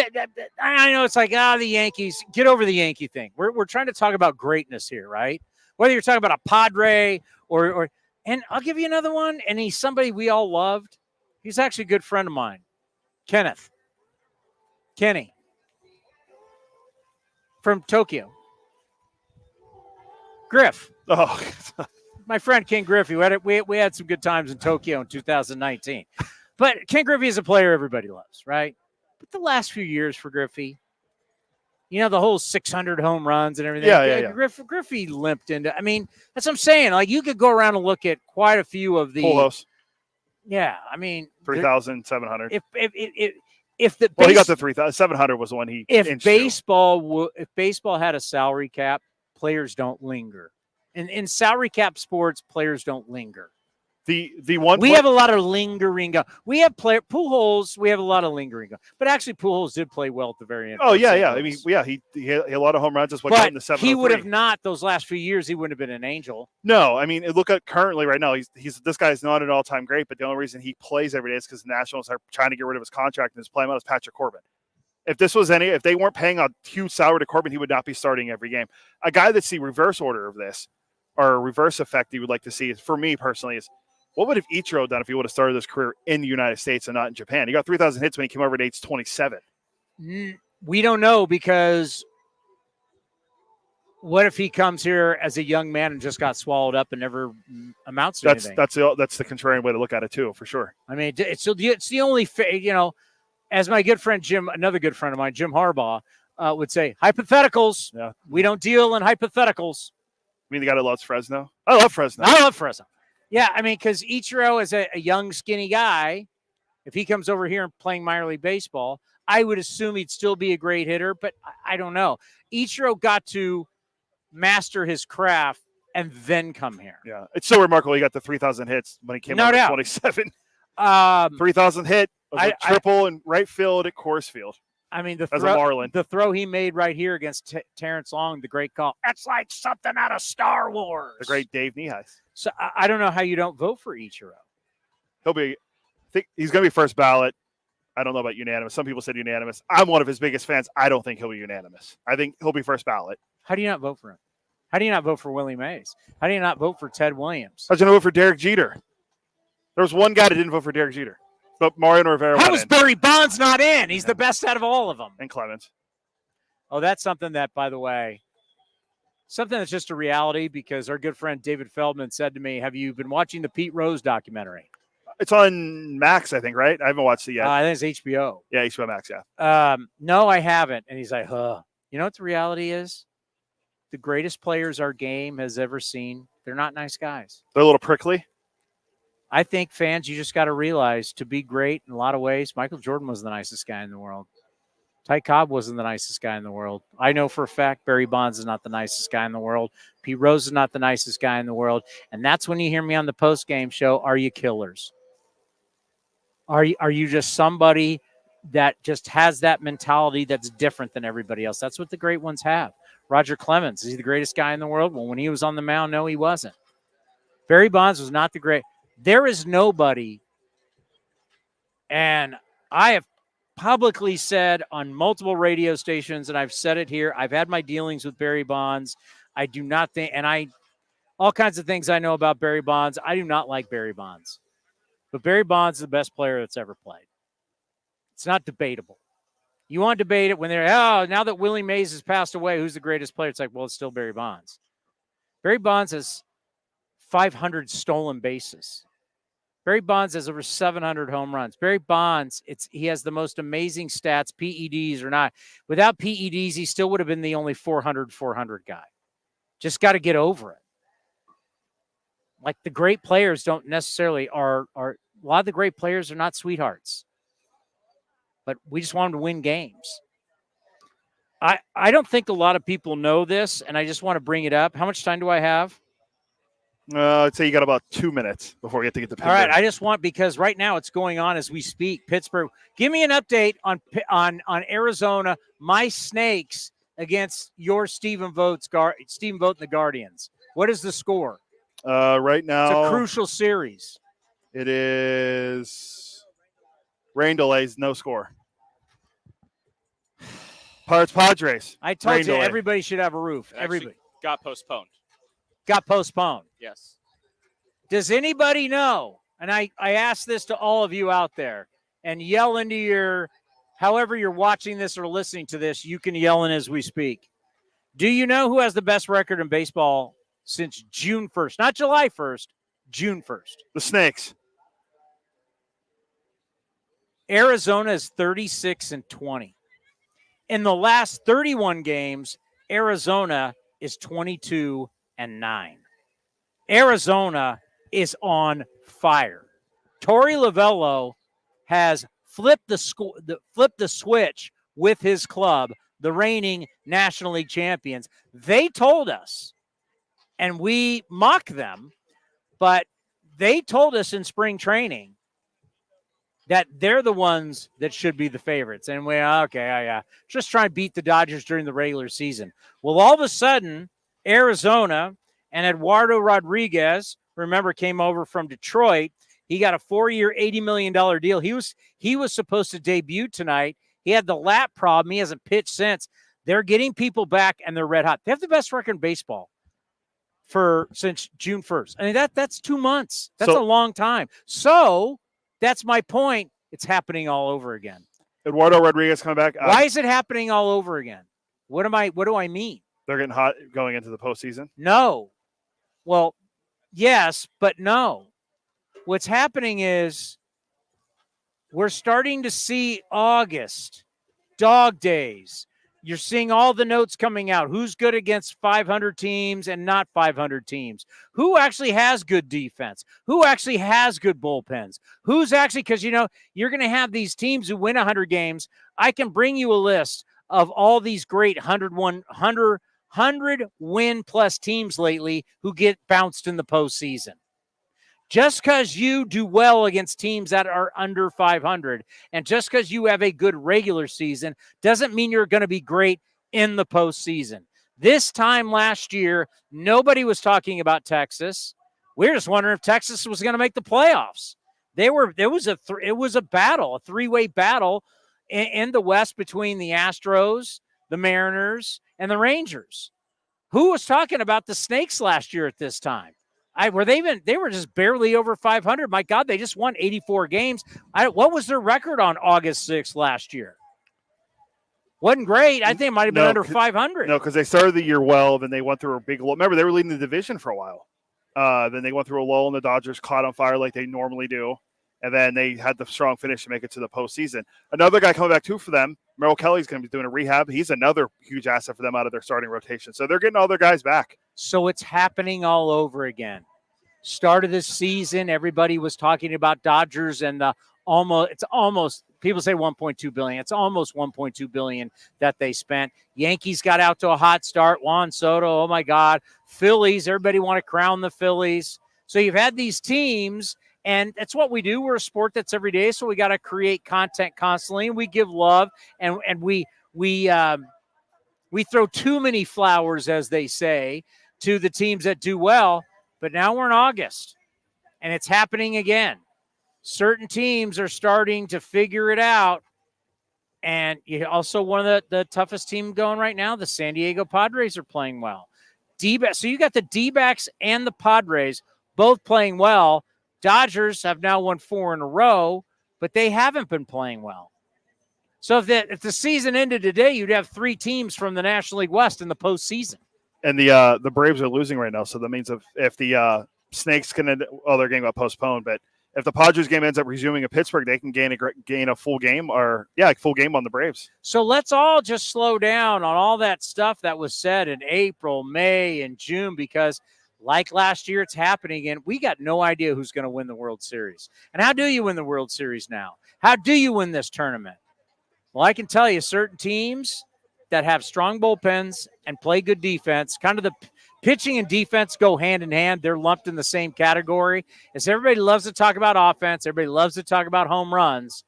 I know it's like, the Yankees. Get over the Yankee thing. We're trying to talk about greatness here, right? Whether you're talking about a Padre or and I'll give you another one, and he's somebody we all loved. He's actually a good friend of mine, Kenny from Tokyo. Griff. Oh, my friend Ken Griffey. We had some good times in Tokyo in 2019. But Ken Griffey is a player everybody loves, right? But the last few years for Griffey, the whole 600 home runs and everything. Yeah. Griffey limped into. I mean, that's what I'm saying. Like, you could go around and look at quite a few of the full house. Yeah, I mean, 3,700. If the he got the 3,700 was the one he. If baseball had a salary cap, players don't linger. In salary cap sports, players don't linger. The one we have a lot of lingering. We have Pujols. We have a lot of lingering. But actually, Pujols did play well at the very end. Oh yeah. I mean, he had a lot of home runs. That's what got him the 703. He would have not those last few years. He wouldn't have been an angel. No, I mean, look at currently right now. This guy's not an all-time great, but the only reason he plays every day is because the Nationals are trying to get rid of his contract and his play out is Patrick Corbin. If they weren't paying a huge salary to Corbin, he would not be starting every game. A guy that's the reverse order of this, or reverse effect he would like to see, is, for me personally, is what would have Ichiro done if he would have started his career in the United States and not in Japan? He got 3,000 hits when he came over at age 27. We don't know, because what if he comes here as a young man and just got swallowed up and never amounts to anything? That's the contrarian way to look at it too, for sure. I mean, it's the only, as my good friend Jim, another good friend of mine, Jim Harbaugh, would say, hypotheticals. Yeah. We don't deal in hypotheticals. I mean, the guy that loves Fresno? I love Fresno. Yeah, I mean, because Ichiro is a young, skinny guy. If he comes over here and playing minor league baseball, I would assume he'd still be a great hitter, but I don't know. Ichiro got to master his craft and then come here. Yeah, it's so remarkable. He got the 3,000 hits when he came out at 27. 3,000 hit was a triple in right field at Coors Field. I mean, as a Marlin. The throw he made right here against Terrence Long, the great call. That's like something out of Star Wars. The great Dave Nieheis. So I don't know how you don't vote for Ichiro. I think he's going to be first ballot. I don't know about unanimous. Some people said unanimous. I'm one of his biggest fans. I don't think he'll be unanimous. I think he'll be first ballot. How do you not vote for him? How do you not vote for Willie Mays? How do you not vote for Ted Williams? How'd you vote for Derek Jeter? There was one guy that didn't vote for Derek Jeter. But Mariano Rivera. How is Barry Bonds not in? He's the best out of all of them. And Clemens. Oh, that's something that, by the way, something that's just a reality because our good friend David Feldman said to me, have you been watching the Pete Rose documentary? It's on Max, I think, right? I haven't watched it yet. I think it's HBO. Yeah, HBO Max, yeah. No, I haven't. And he's like, huh. You know what the reality is? The greatest players our game has ever seen, they're not nice guys. They're a little prickly. I think fans, you just got to realize to be great in a lot of ways, Michael Jordan was the nicest guy in the world. Ty Cobb wasn't the nicest guy in the world. I know for a fact Barry Bonds is not the nicest guy in the world. Pete Rose is not the nicest guy in the world. And that's when you hear me on the post-game show, are you killers? Are you just somebody that just has that mentality that's different than everybody else? That's what the great ones have. Roger Clemens, is he the greatest guy in the world? Well, when he was on the mound, no, he wasn't. Barry Bonds was not the great. There is nobody, and I have publicly said on multiple radio stations, and I've said it here, I've had my dealings with Barry Bonds. I do not think, and all kinds of things I know about Barry Bonds. I do not like Barry Bonds. But Barry Bonds is the best player that's ever played. It's not debatable. You want to debate it when they're, now that Willie Mays has passed away, who's the greatest player? It's like, well, it's still Barry Bonds. Barry Bonds has 500 stolen bases. Barry Bonds has over 700 home runs. Barry Bonds, he has the most amazing stats, PEDs or not. Without PEDs, he still would have been the only 400 guy. Just got to get over it. Like the great players don't necessarily are a lot of the great players are not sweethearts. But we just want them to win games. I don't think a lot of people know this, and I just want to bring it up. How much time do I have? I'd say you got about 2 minutes before we get to the Pinder. All right, I just want, because right now it's going on as we speak. Pittsburgh, give me an update on Arizona, my Snakes against your Stephen Vogt and the Guardians. What is the score? Right now, it's a crucial series. It is rain delays, no score. Pirates Padres. I told rain you delay. everybody should have a roof. Everybody got postponed. Got postponed. Yes. Does anybody know? And I ask this to all of you out there, and yell into your, however you're watching this or listening to this, you can yell in as we speak. Do you know who has the best record in baseball since June 1st? Not July 1st, June 1st. The Snakes. Arizona is 36-20. In the last 31 games, Arizona is 22-9. Arizona is on fire. Torey Lovello has flipped the switch with his club, the reigning National League champions. They told us, and we mock them, but they told us in spring training that they're the ones that should be the favorites. And just try and beat the Dodgers during the regular season. Well, all of a sudden, Arizona and Eduardo Rodriguez, remember, came over from Detroit. He got a 4-year, $80 million deal. He was supposed to debut tonight. He had the lat problem. He hasn't pitched since. They're getting people back, and they're red hot. They have the best record in baseball since June 1st. I mean, that's 2 months. That's a long time. So that's my point. It's happening all over again. Eduardo Rodriguez coming back. Why is it happening all over again? What do I mean? They're getting hot going into the postseason? No. Well, yes, but no. What's happening is we're starting to see August, dog days. You're seeing all the notes coming out. Who's good against 500 teams and not 500 teams? Who actually has good defense? Who actually has good bullpens? Who's actually, because, you're going to have these teams who win 100 games. I can bring you a list of all these great 101 100-win-plus teams lately who get bounced in the postseason. Just because you do well against teams that are under 500 and just because you have a good regular season doesn't mean you're going to be great in the postseason. This time last year, nobody was talking about Texas. We were just wondering if Texas was going to make the playoffs. It was a battle, a three-way battle in the West between the Astros, the Mariners, and the Rangers. Who was talking about the Snakes last year at this time? They were just barely over 500. My God, they just won 84 games. What was their record on August 6th last year? Wasn't great. I think it might have been under 500. No, because they started the year well, then they went through a big lull. Remember, they were leading the division for a while. Then they went through a lull, and the Dodgers caught on fire like they normally do. And then they had the strong finish to make it to the postseason. Another guy coming back, too, for them, Merrill Kelly's going to be doing a rehab. He's another huge asset for them out of their starting rotation. So they're getting all their guys back. So it's happening all over again. Start of this season, everybody was talking about Dodgers and people say 1.2 billion. It's almost 1.2 billion that they spent. Yankees got out to a hot start. Juan Soto, oh my God. Phillies, everybody want to crown the Phillies. So you've had these teams, and that's what we do. We're a sport that's every day, so we got to create content constantly, and we give love, and we throw too many flowers, as they say, to the teams that do well. But now we're in August, and it's happening again. Certain teams are starting to figure it out. And also one of the toughest team going right now, the San Diego Padres are playing well. So you got the D-backs and the Padres both playing well. Dodgers have now won 4 in a row, but they haven't been playing well. So if the season ended today, you'd have 3 teams from the National League West in the postseason. And the Braves are losing right now, so that means if the Snakes their game got postponed, but if the Padres game ends up resuming in Pittsburgh, they can gain a full game full game on the Braves. So let's all just slow down on all that stuff that was said in April, May, and June, because like last year, it's happening again. We got no idea who's going to win the World Series. And how do you win the World Series now? How do you win this tournament? Well, I can tell you certain teams that have strong bullpens and play good defense, kind of the pitching and defense go hand in hand. They're lumped in the same category. As everybody loves to talk about offense, everybody loves to talk about home runs.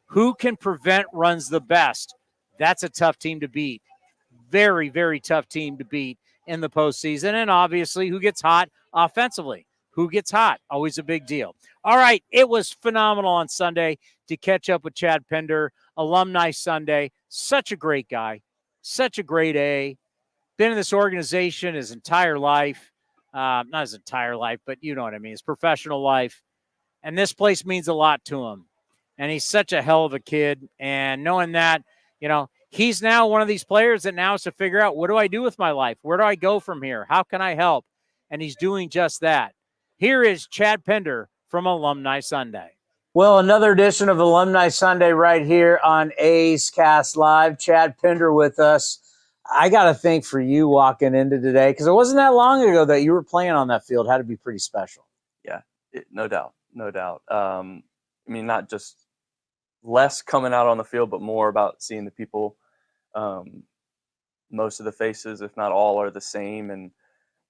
Who can prevent runs the best? That's a tough team to beat. Very, very tough team to beat in the postseason. And obviously, who gets hot offensively? Who gets hot? Always a big deal. All right, it was phenomenal on Sunday to catch up with Chad Pinder, Alumni Sunday. Such a great guy. Such a great A. Been in this organization his entire life. Not his entire life, but you know what I mean. His professional life. And this place means a lot to him. And he's such a hell of a kid. And knowing that, he's now one of these players that now has to figure out, what do I do with my life? Where do I go from here? How can I help? And he's doing just that. Here is Chad Pinder from Alumni Sunday. Well, another edition of Alumni Sunday right here on A's Cast Live. Chad Pinder with us. I got to think for you walking into today, because it wasn't that long ago that you were playing on that field, had to be pretty special. Yeah, no doubt. No doubt. Not just less coming out on the field, but more about seeing the people. Most of the faces, if not all, are the same. And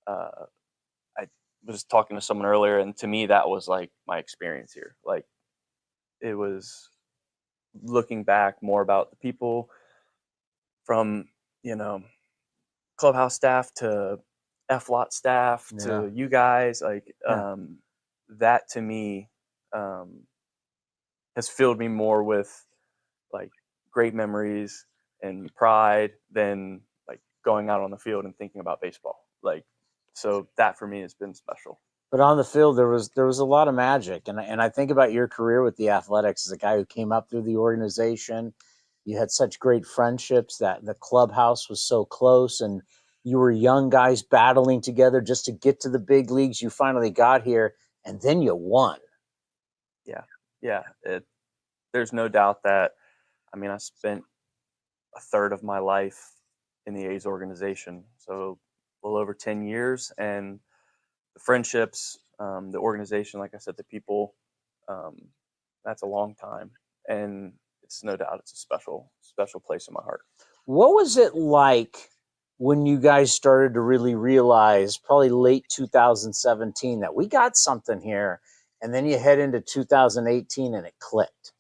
I was talking to someone earlier, and to me, that was like my experience here. Like, it was looking back more about the people from, clubhouse staff to F-lot staff to you guys. Like, that to me has filled me more with like great memories and pride than like going out on the field and thinking about baseball. Like, so that for me has been special. But on the field, there was a lot of magic. And I think about your career with the Athletics as a guy who came up through the organization. You had such great friendships that the clubhouse was so close, and you were young guys battling together just to get to the big leagues. You finally got here, and then you won. Yeah. There's no doubt that, I spent a third of my life in the A's organization. So a little over 10 years, and the friendships, the organization, like I said, the people, that's a long time. And it's no doubt it's a special place in my heart. What was it like when you guys started to really realize, probably late 2017, that we got something here, and then you head into 2018 and it clicked?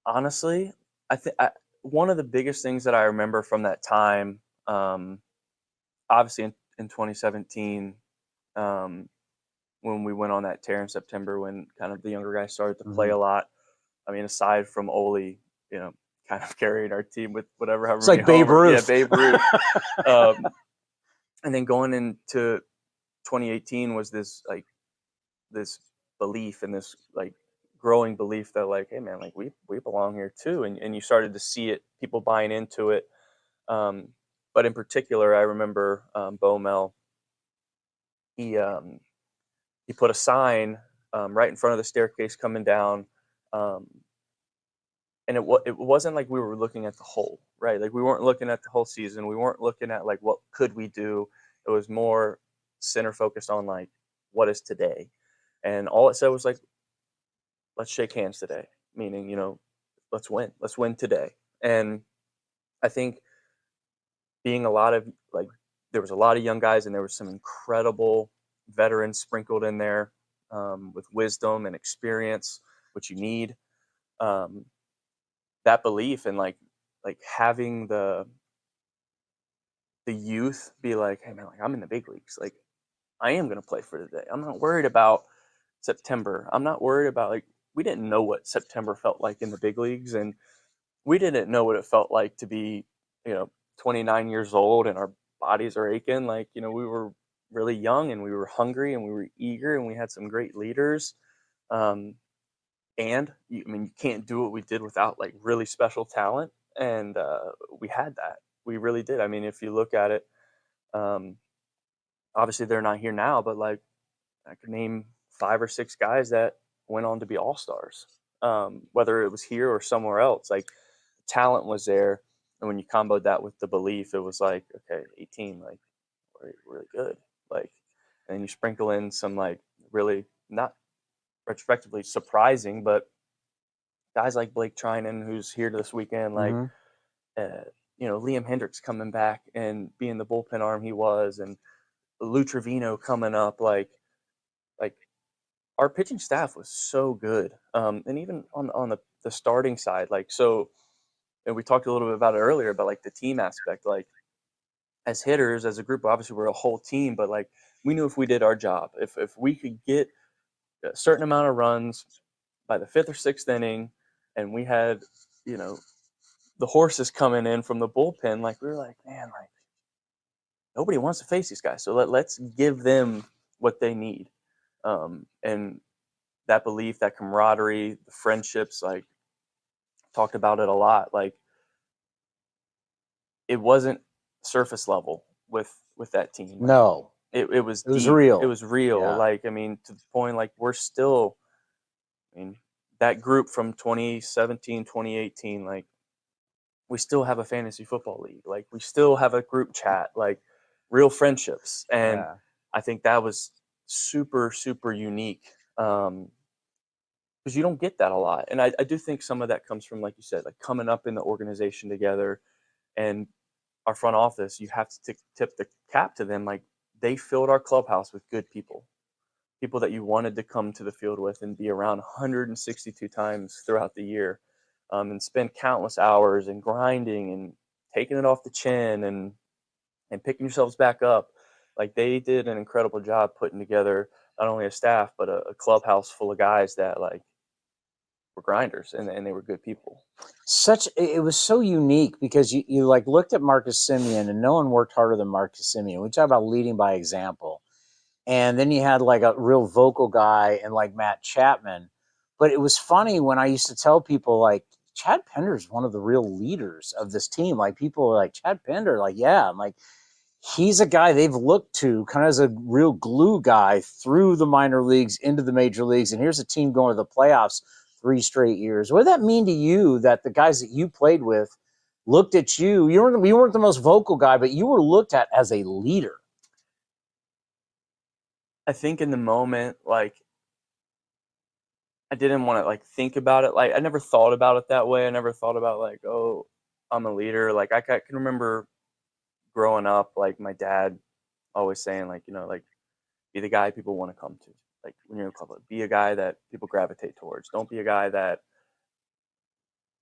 Honestly, I think one of the biggest things that I remember from that time, obviously in 2017, when we went on that tear in September, when kind of the younger guys started to play a lot. I mean, aside from Ole, kind of carried our team with whatever. It's like Babe Ruth. Yeah, Babe Ruth. And then going into 2018 was this belief and this growing belief that hey man, we belong here too, and you started to see it, people buying into it. But in particular, I remember Bomel. He put a sign right in front of the staircase coming down. And it wasn't like we were looking at the whole, right? Like we weren't looking at the whole season. We weren't looking at what could we do. It was more center focused on what is today. And all it said was let's shake hands today. Meaning, let's win. Let's win today. And I think being a lot of there was a lot of young guys, and there was some incredible veterans sprinkled in there with wisdom and experience, which you need. That belief and having the youth be hey man, I'm in the big leagues. I am going to play for today. I'm not worried about September. I'm not worried about we didn't know what September felt like in the big leagues, and we didn't know what it felt like to be 29 years old and our bodies are aching. We were really young and we were hungry and we were eager and we had some great leaders. And you can't do what we did without really special talent. And we had that. We really did. I mean, if you look at it, obviously they're not here now, but I could name 5 or 6 guys that went on to be all-stars, whether it was here or somewhere else. Talent was there. And when you comboed that with the belief, it was okay, 18, we're really good. And you sprinkle in some really not retrospectively surprising, but guys like Blake Trinan, who's here this weekend, Liam Hendricks coming back and being the bullpen arm he was, and Lou Trevino coming up, our pitching staff was so good. And even on the starting side, and we talked a little bit about it earlier, but the team aspect, as hitters, as a group, obviously we're a whole team, but we knew if we did our job, if we could get a certain amount of runs by the 5th or 6th inning, and we had, the horses coming in from the bullpen, we were man, nobody wants to face these guys. So let's give them what they need. And that belief, that camaraderie, the friendships, talked about it a lot. It wasn't surface level with that team. No. It was deep. Real. It was real. Yeah. To the point, we're still, that group from 2017, 2018, we still have a fantasy football league. We still have a group chat, real friendships. And I think that was super, super unique. Because you don't get that a lot. And I do think some of that comes from, like you said, coming up in the organization together, and our front office, you have to tip the cap to them. They filled our clubhouse with good people that you wanted to come to the field with and be around 162 times throughout the year, and spend countless hours and grinding and taking it off the chin and picking yourselves back up. They did an incredible job putting together not only a staff, but a clubhouse full of guys that were grinders, and they were good people. It was so unique because you looked at Marcus Semien, and no one worked harder than Marcus Semien. We talk about leading by example. And then you had a real vocal guy and Matt Chapman. But it was funny when I used to tell people Chad Pinder is one of the real leaders of this team. People are Chad Pinder, yeah. I'm he's a guy they've looked to kind of as a real glue guy through the minor leagues into the major leagues. And here's a team going to the playoffs 3 straight years. What did that mean to you that the guys that you played with looked at you? You weren't the most vocal guy, but you were looked at as a leader. I think in the moment, I didn't want to think about it. I never thought about it that way. I never thought about I'm a leader. Like I can remember growing up, like my dad always saying, like, you know, like be the guy people want to come to. Like when you're in club, be a guy that people gravitate towards. Don't be a guy that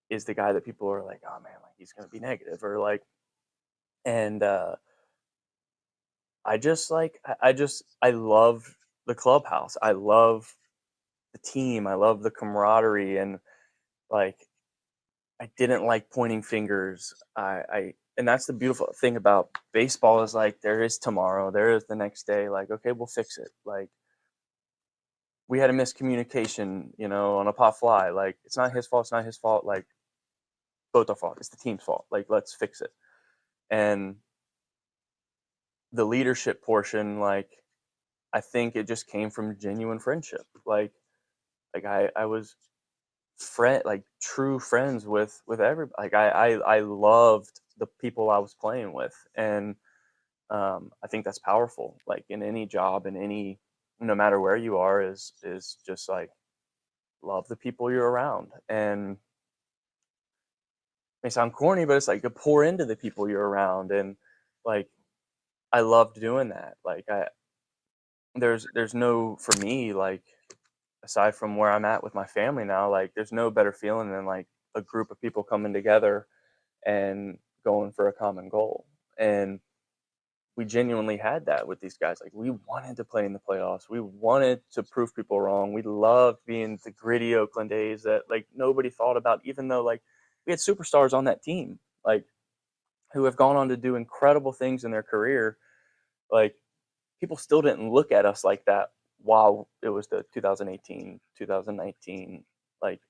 is the guy that people are like, oh man, like he's gonna be negative or like. And I love the clubhouse. I love the team. I love the camaraderie, and like I didn't like pointing fingers. And that's the beautiful thing about baseball is like there is tomorrow, there is the next day. Like, okay, we'll fix it. Like we had a miscommunication, you know, on a pop fly. Like it's not his fault. It's not his fault. Like both our fault. It's the team's fault. Like let's fix it. And the leadership portion, like I think it just came from genuine friendship. Like I was true friends with everybody. Like I loved the people I was playing with, and I think that's powerful. Like in any job, in any, no matter where you are, is just like love the people you're around. And it may sound corny, but it's like to pour into the people you're around, and like I loved doing that. Like there's no, for me, like aside from where I'm at with my family now, like there's no better feeling than like a group of people coming together and going for a common goal. And we genuinely had that with these guys. Like we wanted to play in the playoffs. We wanted to prove people wrong. We loved being the gritty Oakland A's that like nobody thought about, even though like we had superstars on that team, like who have gone on to do incredible things in their career. Like people still didn't look at us like that while it was the 2018, 2019, like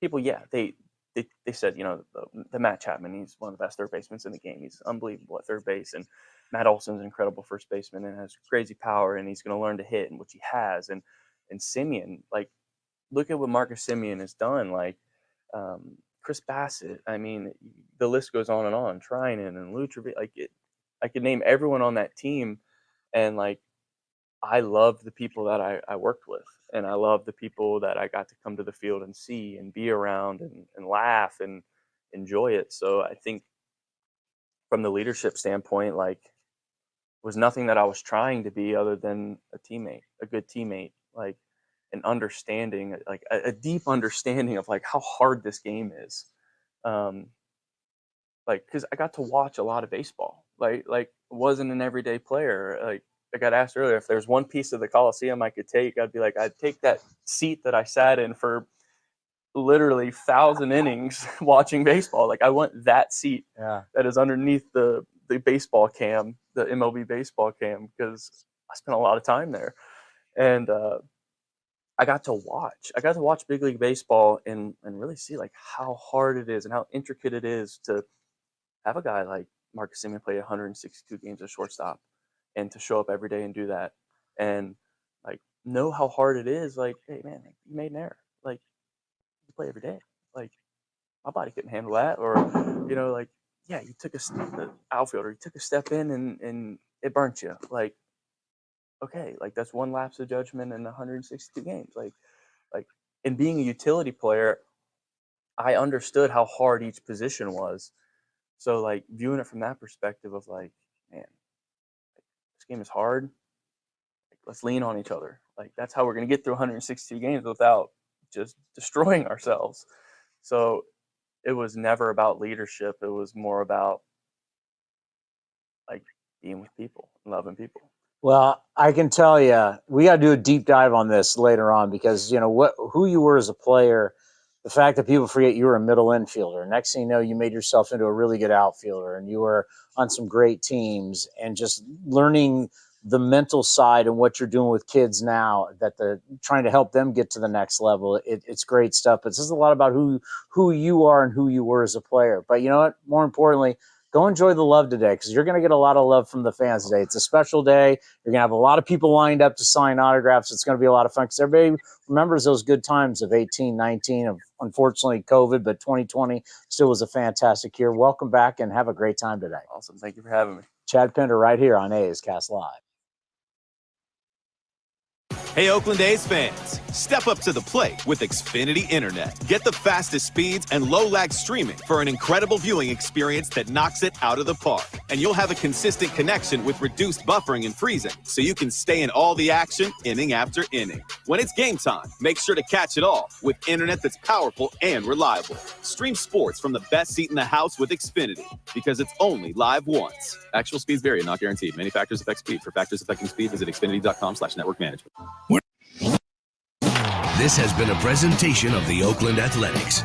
people, yeah, they said, you know, the Matt Chapman, he's one of the best third basemen in the game. He's unbelievable at third base. And Matt Olson's an incredible first baseman and has crazy power, and he's going to learn to hit, and which he has. And Semien, like, look at what Marcus Semien has done. Like, Chris Bassett, I mean, the list goes on and on. Trinan and Lou Trevino, like, I could name everyone on that team. And, like, I love the people that I worked with, and I love the people that I got to come to the field and see and be around and laugh and enjoy it. So I think from the leadership standpoint, like, was nothing that I was trying to be other than a teammate, a good teammate, like an understanding, like a deep understanding of like how hard this game is. Like, cause I got to watch a lot of baseball, like wasn't an everyday player. Like I got asked earlier, if there's one piece of the Coliseum I could take, I'd be like, I'd take that seat that I sat in for literally 1,000 innings watching baseball. Like I want that seat that is underneath the baseball cam, the MLB baseball cam, because I spent a lot of time there. And I got to watch Big League Baseball and really see like how hard it is and how intricate it is to have a guy like Marcus Semien play 162 games as shortstop, and to show up every day and do that, and like know how hard it is. Like, hey man, like, you made an error. Like you play every day. Like my body couldn't handle that. Or you know, like yeah, you took the outfielder, you took a step in and it burnt you. Like okay, like that's one lapse of judgment in 162 games. Like in being a utility player, I understood how hard each position was. So like viewing it from that perspective of like, man, this game is hard. Like, let's lean on each other. Like that's how we're going to get through 162 games without just destroying ourselves. So it was never about leadership. It was more about like being with people, loving people. Well, I can tell you, we got to do a deep dive on this later on because, you know, who you were as a player, the fact that people forget you were a middle infielder. Next thing you know, you made yourself into a really good outfielder, and you were on some great teams, and just learning the mental side and what you're doing with kids now, that trying to help them get to the next level. It's great stuff. But this is a lot about who you are and who you were as a player. But you know what? More importantly, go enjoy the love today, because you're going to get a lot of love from the fans today. It's a special day. You're going to have a lot of people lined up to sign autographs. It's going to be a lot of fun because everybody remembers those good times of 18, 19, of unfortunately COVID, but 2020 still was a fantastic year. Welcome back and have a great time today. Awesome. Thank you for having me. Chad Pinder right here on A's Cast Live. Hey, Oakland A's fans, step up to the plate with Xfinity Internet. Get the fastest speeds and low-lag streaming for an incredible viewing experience that knocks it out of the park. And you'll have a consistent connection with reduced buffering and freezing, so you can stay in all the action inning after inning. When it's game time, make sure to catch it all with internet that's powerful and reliable. Stream sports from the best seat in the house with Xfinity, because it's only live once. Actual speeds vary and not guaranteed. Many factors affect speed. For factors affecting speed, visit xfinity.com/network management. This has been a presentation of the Oakland Athletics.